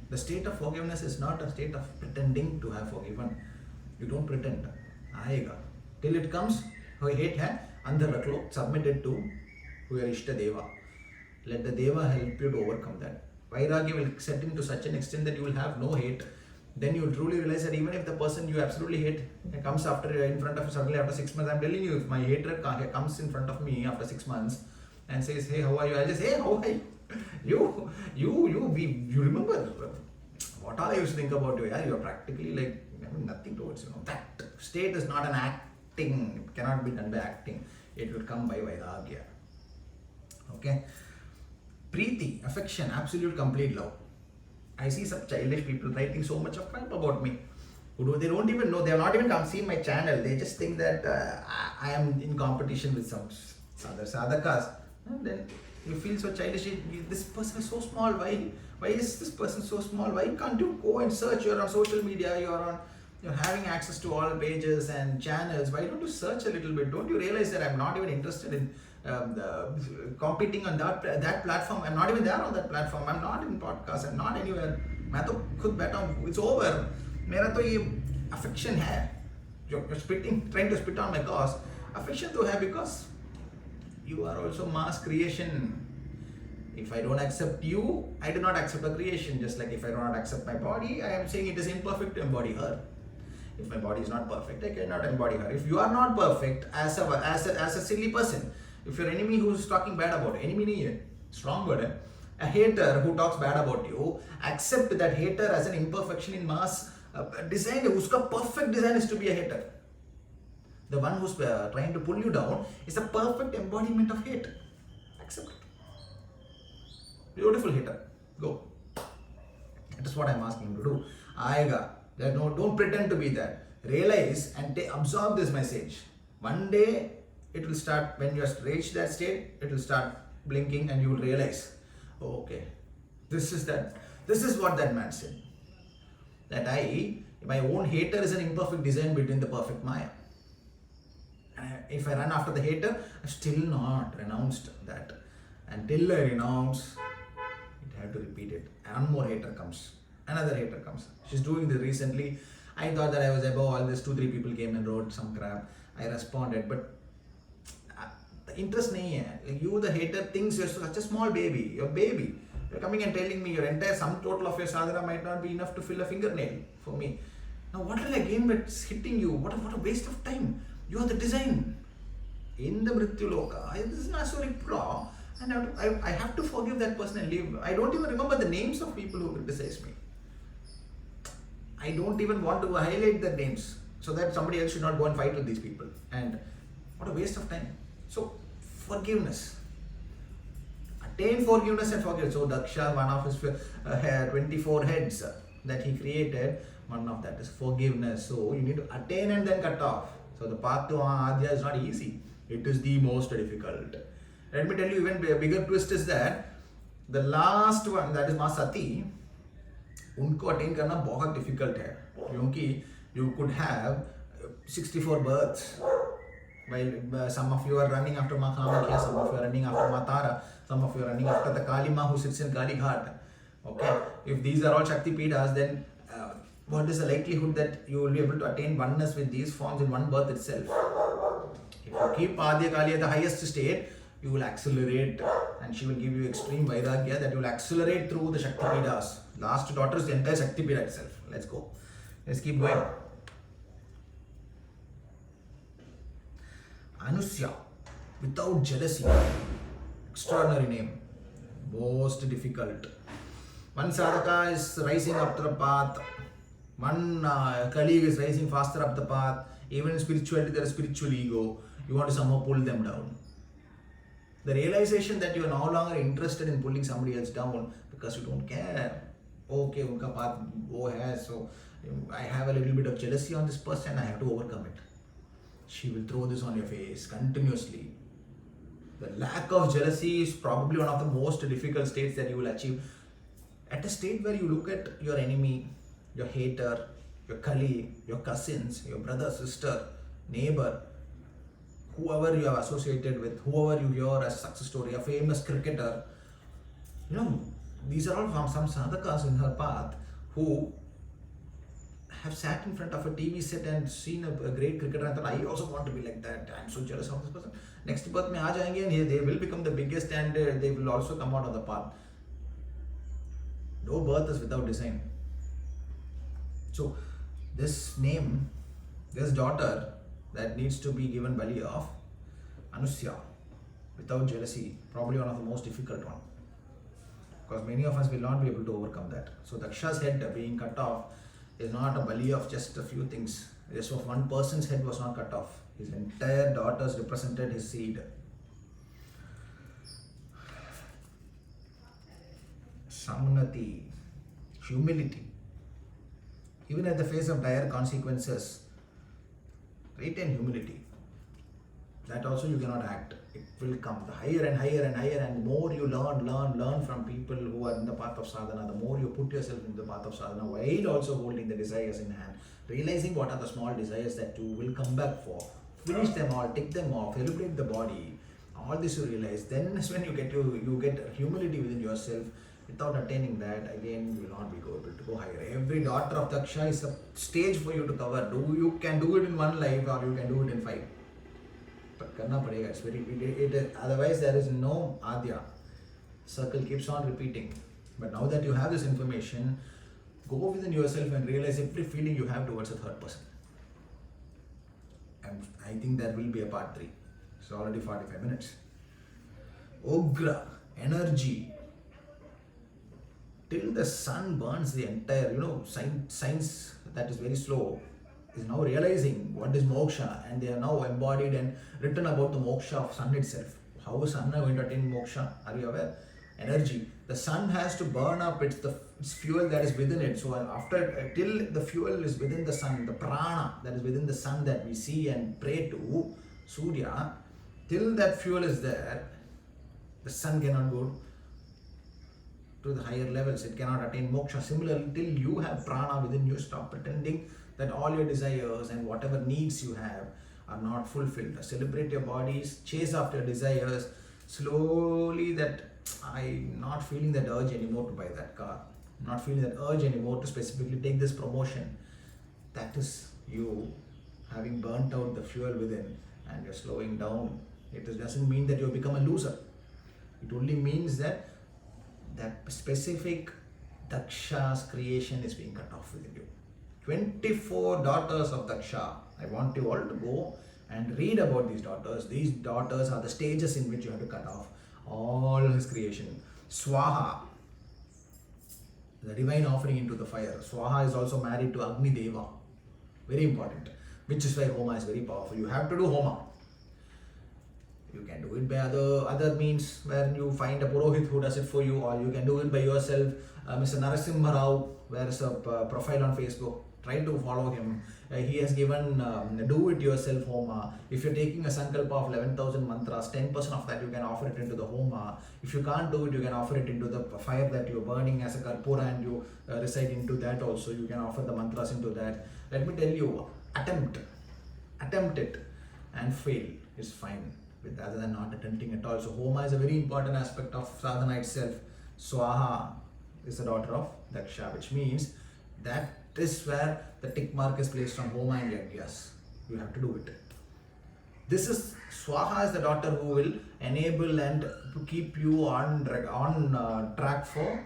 The state of forgiveness is not a state of pretending to have forgiven. You don't pretend. Aayega. Till it comes, hate hai, andar rakh lo, submit it to who are Ishta Deva. Let the Deva help you to overcome that. Vairagya will set into such an extent that you will have no hate. Then you will truly realize that even if the person you absolutely hate comes in front of you suddenly after 6 months, I'm telling you, if my hatred comes in front of me after 6 months and says, hey, how are you? I'll just say, hey, how are you? You remember what all I used to think about you? Yeah, you're practically like nothing towards you. That state is not an acting. It cannot be done by acting. It will come by Vairagya. Okay? Preeti, affection, absolute complete love. I see some childish people writing so much of crap about me. They don't even know, they have not even come see my channel. They just think that I am in competition with some other sadhakas. And then you feel so childish. This person is so small. Why is this person so small? Why can't you go and search? You're on social media, you're having access to all pages and channels. Why don't you search a little bit? Don't you realize that I'm not even interested in competing on that platform? I'm not even there on that platform. I'm not in podcast. I'm not anywhere. मैं तो खुद बैठा हूँ. It's over. मेरा तो ये affection है. You're trying to spit on my cause. Affection तो है because you are also mass creation. If I don't accept you, I do not accept a creation. Just like if I do not accept my body, I am saying it is imperfect to embody her. If my body is not perfect, I cannot embody her. If you are not perfect as a silly person, if your enemy who is talking bad about you, enemy nahi hai, strong word hai, a hater who talks bad about you, accept that hater as an imperfection in mass design. Uska perfect design is to be a hater. The one who's trying to pull you down is a perfect embodiment of hate. Accept it. Beautiful hater. Go. That is what I'm asking you to do. Aayega. No, don't pretend to be that. Realize and absorb this message. One day it will start, when you reach that state, it will start blinking and you will realize, oh, okay, this is what that man said. That my own hater is an imperfect design between the perfect Maya. If I run after the hater, I've still not renounced that. Until I renounce, I have to repeat it. One more hater comes. Another hater comes. She's doing this recently. I thought that I was above all this. 2-3 people came and wrote some crap. I responded, but the interest nahi hai. You, the hater, thinks you're such a small baby. You're a baby. You're coming and telling me your entire sum total of your sadhana might not be enough to fill a fingernail for me. Now what will I gain by hitting you? What a waste of time. You are the design. In the Mrityu Loka, this is an asuric flaw, and I have to forgive that person and leave. I don't even remember the names of people who criticize me. I don't even want to highlight the names so that somebody else should not go and fight with these people. And what a waste of time. So, forgiveness. Attain forgiveness and forgive. So, Daksha, one of his 24 heads that he created, one of that is forgiveness. So, you need to attain and then cut off. So, the path to Maa Adya is not easy. It is the most difficult. Let me tell you, even a bigger twist is that the last one, that is Maa Sati, उनको attain करना बहुत difficult है क्योंकि you could have 64 births while some of you are running after Maa Kamakya, some of you are running after Maa Tara, some of you are running after the Kali Ma who sits in Kali Ghat. Okay, if these are all Shakti Pidas, then what is the likelihood that you will be able to attain oneness with these forms in one birth itself? If you keep Adya Kali at the highest state, you will accelerate, and she will give you extreme Vairagya that you will accelerate through the Shakti Pidas. Last daughter is the entire Shakti Pida itself. Let's go. Let's keep going. Anusya, without jealousy. Extraordinary name. Most difficult. One sadhaka is rising up to the path. One colleague is rising faster up the path. Even in spirituality, there is spiritual ego. You want to somehow pull them down. The realization that you are no longer interested in pulling somebody else down because you don't care. Okay, unka path wo hai, so I have a little bit of jealousy on this person, I have to overcome it. She will throw this on your face continuously. The lack of jealousy is probably one of the most difficult states that you will achieve. At a state where you look at your enemy, your hater, your colleague, your cousins, your brother, sister, neighbor, whoever you are associated with, whoever you hear as a success story, a famous cricketer, these are all from some sadhakas in her path who have sat in front of a TV set and seen a great cricketer and thought, I also want to be like that. I'm so jealous of this person. Next birth mein aa jayenge and they will become the biggest and they will also come out of the path. No birth is without design. So this name, this daughter that needs to be given bali of Anusya, without jealousy, probably one of the most difficult one. Because many of us will not be able to overcome that. So Daksha's head being cut off is not a bali of just a few things. Just of one person's head was not cut off. His entire daughters represented his seed. Samnati, humility. Even at the face of dire consequences, retain humility. That also you cannot act. It will come. The higher and higher and higher, and the more you learn from people who are in the path of sadhana, the more you put yourself in the path of sadhana while also holding the desires in hand, realizing what are the small desires that you will come back for. Finish them all, take them off, celebrate the body. All this you realize. Then is when you get humility within yourself. Without attaining that, again, you will not be able to go higher. Every daughter of Daksha is a stage for you to cover. You can do it in one life or you can do it in 5. But karna padega. It's very, otherwise there is no Adya. Circle keeps on repeating. But now that you have this information, go within yourself and realize every feeling you have towards a third person. And I think that will be a part 3. It's already 45 minutes. Ugra, energy. Till the sun burns the entire, science that is very slow is now realizing what is moksha, and they are now embodied and written about the moksha of sun itself. How is sun going to attain moksha? Are you aware? Energy. The sun has to burn up its fuel that is within it. So till the fuel is within the sun, the prana that is within the sun that we see and pray to, Surya, till that fuel is there, the sun cannot go to the higher levels. It cannot attain moksha. Similarly, till you have prana within you, stop pretending that all your desires and whatever needs you have are not fulfilled. Celebrate your bodies, chase after your desires. Slowly that I'm not feeling that urge anymore to buy that car. I'm not feeling that urge anymore to specifically take this promotion. That is you having burnt out the fuel within and you're slowing down. It doesn't mean that you become a loser. It only means that specific Daksha's creation is being cut off within you. 24 daughters of Daksha. I want you all to go and read about these daughters. These daughters are the stages in which you have to cut off all his creation. Swaha, the divine offering into the fire. Swaha is also married to Agni Deva. Very important. Which is why Homa is very powerful. You have to do Homa. You can do it by other means where you find a Purohit who does it for you, or you can do it by yourself. Mr. Narasimha Rao, there is a profile on Facebook. Try to follow him. He has given do it yourself Homa. If you're taking a Sankalpa of 11,000 mantras, 10% of that you can offer it into the Homa. If you can't do it, you can offer it into the fire that you're burning as a Karpura and you recite into that also. You can offer the mantras into that. Let me tell you, attempt it and fail is fine, rather than not attempting at all. So Homa is a very important aspect of sadhana itself. Swaha is the daughter of Daksha, which means that is where the tick mark is placed on Homa and Yagyas. You have to do it. This is Swaha is the daughter who will enable and to keep you on track for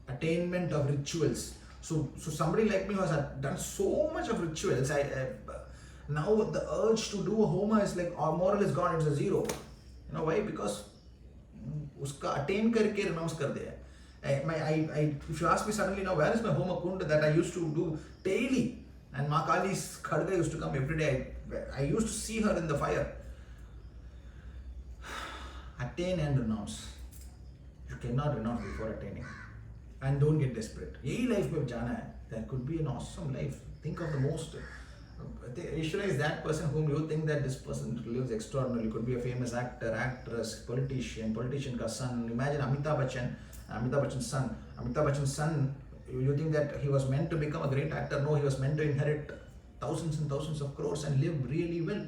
attainment of rituals. So somebody like me who has done so much of rituals, now the urge to do a Homa is like, or moral is gone, it's a 0. You know why? Because uska attain karke renounce kar diya. If you ask me suddenly now, where is my Homa Kund that I used to do daily? And Maa Kali's khadga used to come every day. I used to see her in the fire. Attain and renounce. You cannot renounce before attaining. And don't get desperate. Yehi life mein jana hai. There could be an awesome life. Think of the most. Visualize that person whom you think that this person lives extraordinarily. Could be a famous actor, actress, politician ka son. Imagine Amitabh Bachchan's son. Amitabh Bachchan's son, you think that he was meant to become a great actor? No, he was meant to inherit thousands and thousands of crores and live really well.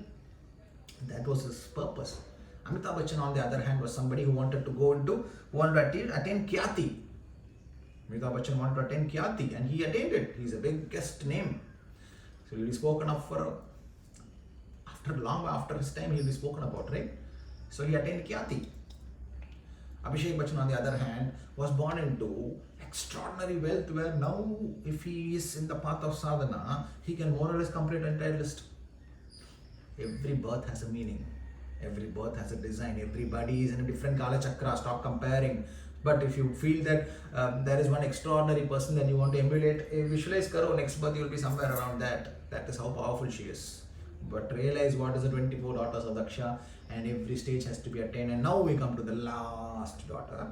That was his purpose. Amitabh Bachchan, on the other hand, was somebody who wanted to attain Kyati. Amitabh Bachchan wanted to attend Kyati and he attained it. He's a big guest name. So he'll be spoken of for long after his time, he'll be spoken about, right? So he attained Kyati. Abhishek Bachchan, on the other hand, was born into extraordinary wealth where now, if he is in the path of sadhana, he can more or less complete an entire list. Every birth has a meaning. Every birth has a design. Everybody is in a different Kala Chakra. Stop comparing. But if you feel that there is one extraordinary person that you want to emulate, visualize karo, next birth you will be somewhere around that. That is how powerful she is. But realize what is the 24 daughters of Daksha, and every stage has to be attained. And now we come to the last daughter.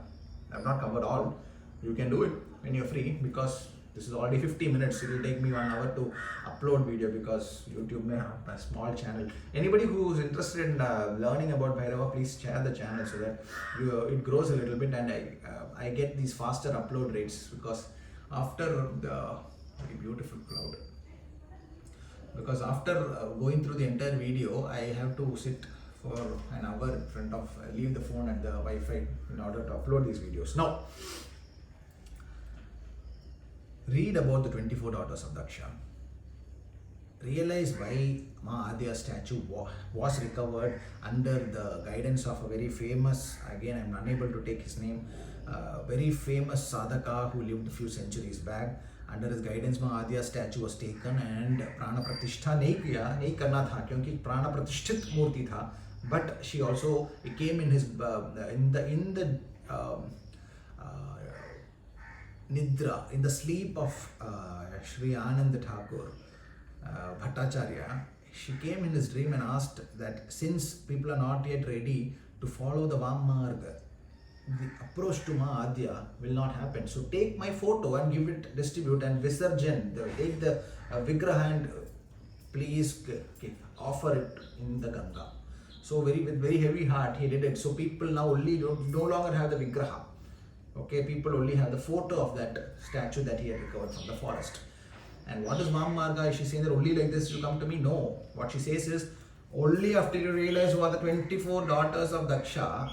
I have not covered all. You can do it when you're free, because this is already 50 minutes. It will take me 1 hour to upload video because YouTube may have a small channel. Anybody who is interested in learning about Bhairava, please share the channel so that it grows a little bit, and I get these faster upload rates, because after the very beautiful cloud. Because after going through the entire video, I have to sit for an hour in front of, leave the phone and the Wi-Fi in order to upload these videos. Now, read about the 24 daughters of Daksha. Realize why Maa Adya statue was recovered under the guidance of a very famous, again I am unable to take his name, very famous sadhaka who lived a few centuries back. Under his guidance, Maa Adya statue was taken and prana pratishtha nahi karna tha, kyunki prana pratishthit murti tha. But she also came in his nidra, in the sleep of Sri Anand Thakur Bhattacharya. She came in his dream and asked that since people are not yet ready to follow the Vammarga, the approach to Maa Adya will not happen. So take my photo and give it, distribute, and visarjan. Take the vigraha and please offer it in the Ganga. So with very heavy heart he did it. So people now only no longer have the vigraha. Okay, people only have the photo of that statue that he had recovered from the forest. And what is Vammarga? Is she saying that only like this you come to me? No. What she says is, only after you realize who are the 24 daughters of Daksha,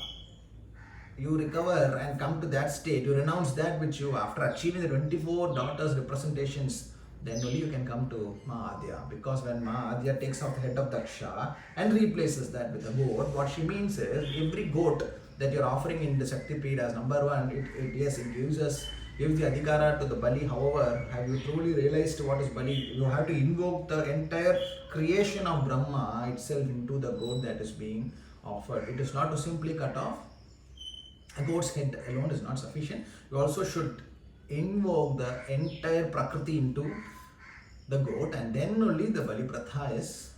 you recover and come to that state, you renounce that which you, after achieving the 24 daughters representations, then only you can come to Maa Adya. Because when Maa Adya takes off the head of Daksha and replaces that with a goat, what she means is every goat that you're offering in the Shakti Peed as number one, it gives the adhikara to the Bali. However, have you truly realized what is Bali? You have to invoke the entire creation of Brahma itself into the goat that is being offered. It is not to simply cut off. A goat's head alone is not sufficient. You also should invoke the entire Prakriti into the goat, and then only the Bali Pratha is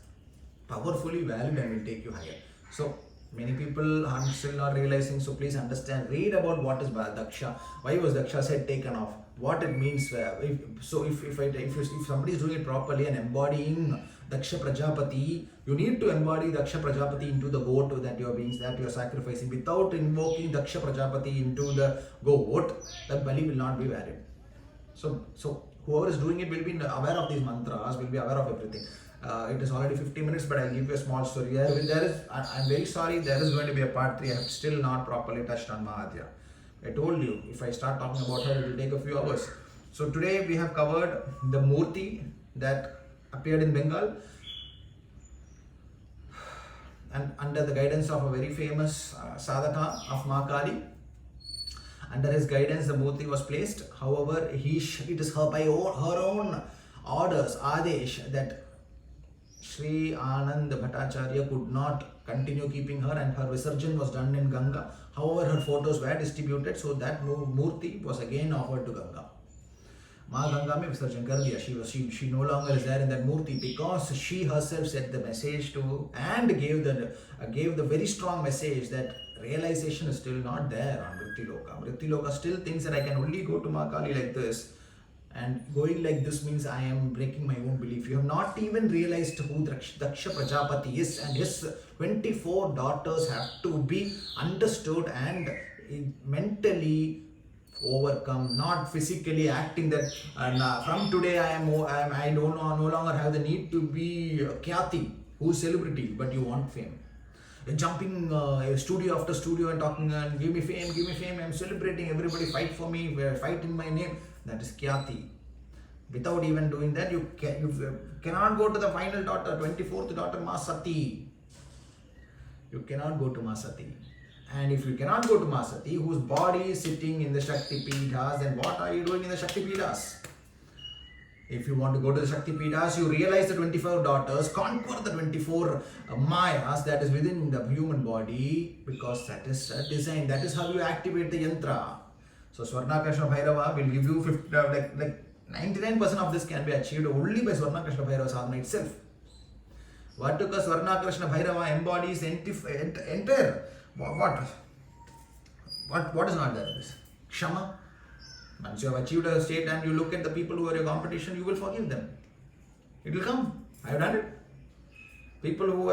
powerfully valid and will take you higher. So many people are still not realizing, so please understand, read about what is Daksha, why was Daksha's head taken off, what it means. If somebody is doing it properly and embodying Daksha Prajapati, you need to embody Daksha Prajapati into the goat that you are sacrificing. Without invoking Daksha Prajapati into the goat, that Bali will not be valid. So whoever is doing it will be aware of these mantras, will be aware of everything. It is already 50 minutes, but I'll give you a small story. I'm very sorry, there is going to be a part 3. I have still not properly touched on Maa Adya. I told you, if I start talking about her, it will take a few hours. So today we have covered the Murti that appeared in Bengal, and under the guidance of a very famous sadhaka of Maa Kali. Under his guidance, the Murti was placed. However, it is her by her own orders, Adesh, that Sri Anand Bhattacharya could not continue keeping her, and her Visarjan was done in Ganga. However, her photos were distributed, so that Murti was again offered to Ganga. Ma Ganga mein Visarjan kar diya. She no longer is there in that Murti, because she herself said the message to and gave the very strong message that realization is still not there on Vrittiloka. Vrittiloka still thinks that I can only go to Maa Kali like this. And going like this means I am breaking my own belief. You have not even realized who Daksha Prajapati is, and his 24 daughters have to be understood and mentally overcome, not physically acting that from today I no longer have the need to be Kyati, who is celebrity, but you want fame. jumping studio after studio and talking and give me fame, I'm celebrating, everybody fight for me, fight in my name. That is Kyati. Without even doing that, you cannot go to the final daughter, 24th daughter, Maa Sati. You cannot go to Maa Sati. And if you cannot go to Maa Sati, whose body is sitting in the Shakti Peethas, then what are you doing in the Shakti Peethas? If you want to go to the Shakti Peethas, you realize the 24 daughters, conquer the 24 Mayas that is within the human body, because that is a design. That is how you activate the yantra. So Swarnakrishna Bhairava will give you 50, like 99% of this can be achieved only by Swarnakrishna Bhairava sadhana itself. What took us Swarnakrishna Bhairava embodies entire. What is not there in this? Kshama. Once you have achieved a state and you look at the people who are your competition, you will forgive them. It will come. I have done it. People who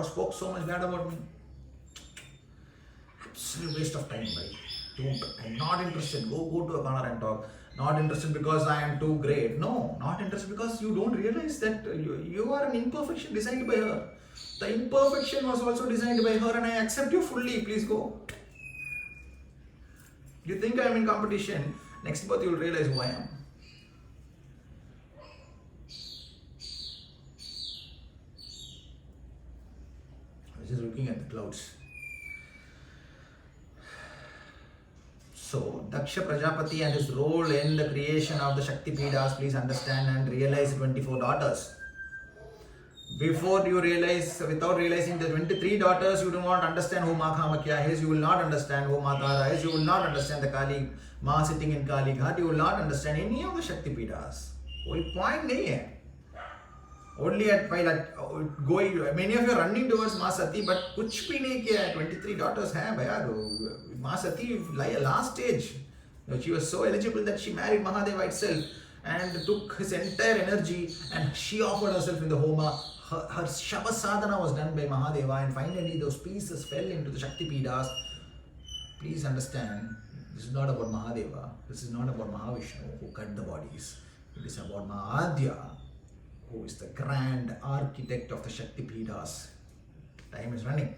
spoke so much bad about me. Absolute waste of time, buddy. I'm not interested. Go to a corner and talk. Not interested because I am too great. No, not interested because you don't realize that you are an imperfection designed by her. The imperfection was also designed by her, and I accept you fully. Please go. You think I am in competition? Next birth you will realize who I am. I was just looking at the clouds. So, Daksha Prajapati and his role in the creation of the Shakti Peethas, please understand and realize 24 daughters. Before you realize, without realizing the 23 daughters, you do not understand who Maa Kamakya is, you will not understand who Maa Tara is, you will not understand the Kali, Maa sitting in Kali Ghat, you will not understand any of the Shakti Peethas. कोई point नहीं है. Only going, many of you are running towards Maa Sati, but कुछ भी नहीं किया है. 23 daughters हैं भैया. Maa Sati last stage. She was so eligible that she married Mahadeva itself and took his entire energy and she offered herself in the Homa. Her Shava Sadhana was done by Mahadeva, and finally those pieces fell into the Shakti Peethas. Please understand, this is not about Mahadeva. This is not about Mahavishnu who cut the bodies. It is about Maa Adya, who is the grand architect of the Shakti Peethas. Time is running.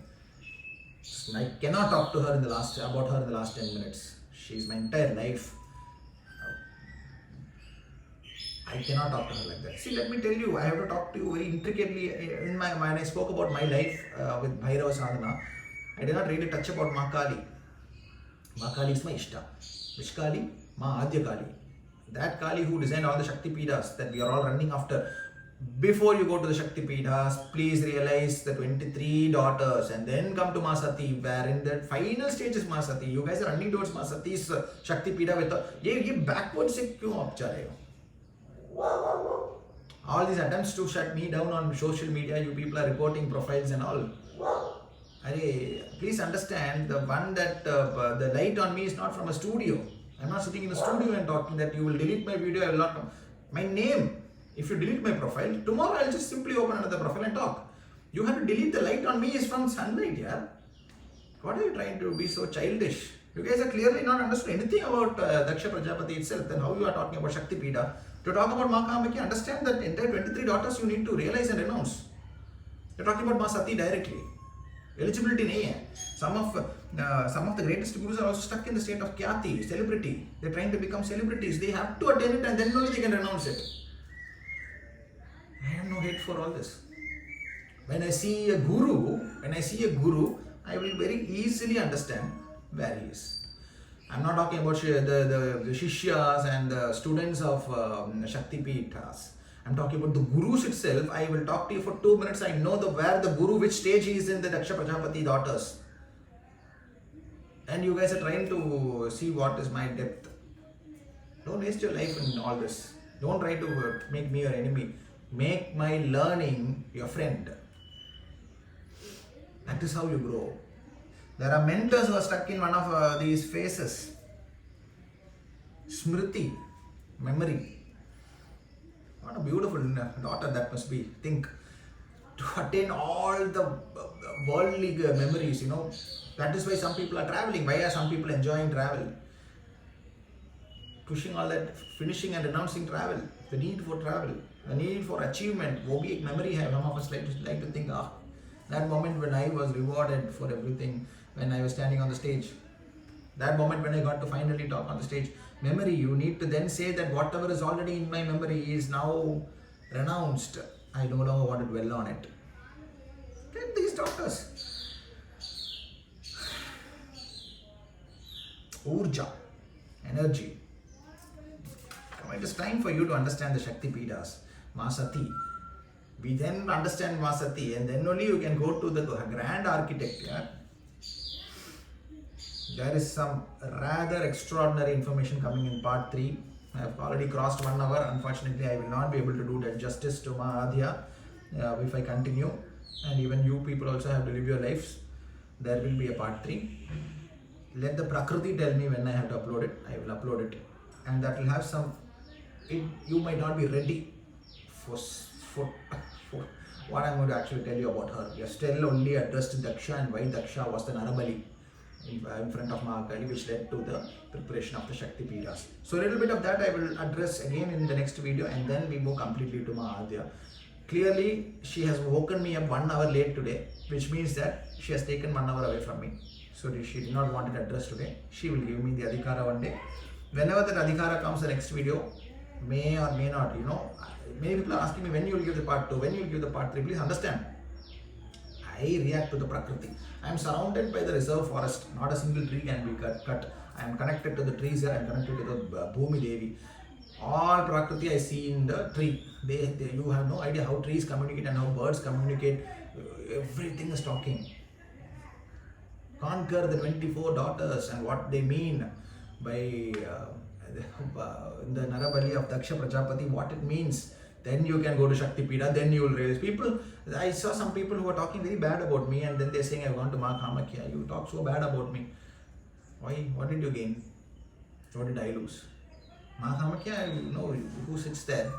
I cannot talk to her about her in the last 10 minutes. She is my entire life. I cannot talk to her like that. See, let me tell you, I have to talk to you very intricately. When I spoke about my life with Bhairava sadhana, I did not really touch about Maa Kali. Maa Kali is my Ishta. Which Kali? Maa Adya Kali. That Kali who designed all the Shakti Peethas that we are all running after. Before you go to the Shakti Peethas, please realize the 23 daughters and then come to Maa Sati, where in the final stage is Maa Sati. You guys are running towards Maa Sati's Shakti Peetha with ye backwards se kyun aap ja rahe ho? All these attempts to shut me down on social media, you people are reporting profiles and all. Please understand, the one that the light on me is not from a studio. I'm not sitting in a studio and talking that you will delete my video. I will not. My name. If you delete my profile, tomorrow I'll just simply open another profile and talk. You have to delete the light on me is from sunlight, yeah? What are you trying to be so childish? You guys are clearly not understood anything about Daksha Prajapati itself. Then how you are talking about Shakti Peetha? To talk about Maa Kamakya, understand that entire 23 daughters you need to realize and renounce. You're talking about Maa Sati directly. Eligibility nahi hai. Some of the greatest gurus are also stuck in the state of Kyati, celebrity. They're trying to become celebrities. They have to attain it and then only they can renounce it. I have no hate for all this. When I see a guru, I will very easily understand where he is. I'm not talking about the Shishyas and the students of Shakti Peethas. I'm talking about the gurus itself. I will talk to you for 2 minutes. I know where the guru, which stage he is in the Daksha Prajapati daughters. And you guys are trying to see what is my depth. Don't waste your life in all this. Don't try to make me your enemy. Make my learning your friend. That is how you grow. There are mentors who are stuck in one of these phases. Smriti, memory. What a beautiful daughter that must be. Think, to attain all the worldly memories, That is why some people are traveling. Why are some people enjoying travel? Pushing all that, finishing and renouncing travel. The need for travel, the need for achievement. वो भी एक memory है. Some of us like to think, That moment when I was rewarded for everything, when I was standing on the stage, that moment when I got to finally talk on the stage. Memory, you need to then say that whatever is already in my memory is now renounced. I no longer want to dwell on it. Get these doctors. Urja, energy. It is time for you to understand the Shakti Pidas, Maa Sati. We then understand Maa Sati, and then only you can go to the grand architect. Yeah? There is some rather extraordinary information coming in part 3. I have already crossed 1 hour. Unfortunately, I will not be able to do that justice to Maa Adya if I continue. And even you people also have to live your lives. There will be a part 3. Let the Prakriti tell me when I have to upload it. I will upload it. And that will have some... you might not be ready for what I'm going to actually tell you about her. You are still only addressed Daksha and why Daksha was the Narabali in front of Maa Kali, which led to the preparation of the Shakti Pidas. So a little bit of that I will address again in the next video, and then we move completely to Maa Adya. Clearly, she has woken me up 1 hour late today, which means that she has taken 1 hour away from me. So she did not want it addressed today. She will give me the Adhikara one day. Whenever that Adhikara comes, the next video may or may not, many people are asking me when you will give the part 2, when you will give the part 3. Please understand, I react to the Prakriti. I am surrounded by the reserve forest. Not a single tree can be cut. I am connected to the trees here. I am connected to the Bhumi Devi. All Prakriti I see in the tree. You have no idea how trees communicate and how birds communicate. Everything is talking. Conquer the 24 daughters and what they mean by the Narabali of Daksha Prajapati, what it means. Then you can go to Shakti Pida, then you will realize. People, I saw some people who were talking very bad about me, and then they're saying, I've gone to Maa Kamakhya. You talk so bad about me. Why? What did you gain? What did I lose? Maa Kamakhya, you know who sits there.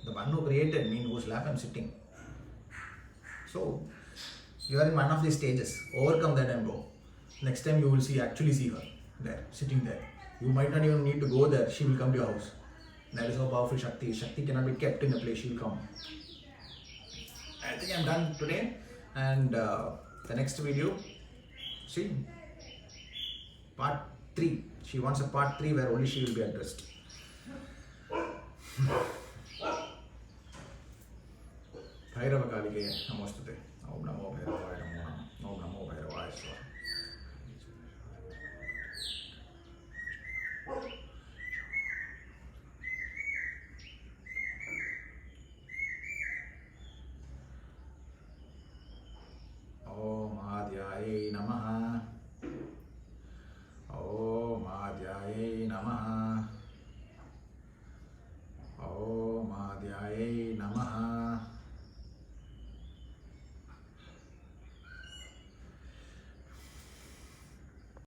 The one who created me, in whose lap I'm sitting. So, you are in one of these stages. Overcome that and go. Next time you will actually see her there, sitting there. You might not even need to go there. She will come to your house. That is how powerful Shakti is. Shakti cannot be kept in a place. She will come. I think I'm done today. And the next video, see, part 3. She wants a part 3 where only she will be addressed. Bhairava Kalika Namostute. Om Namo Bhairava.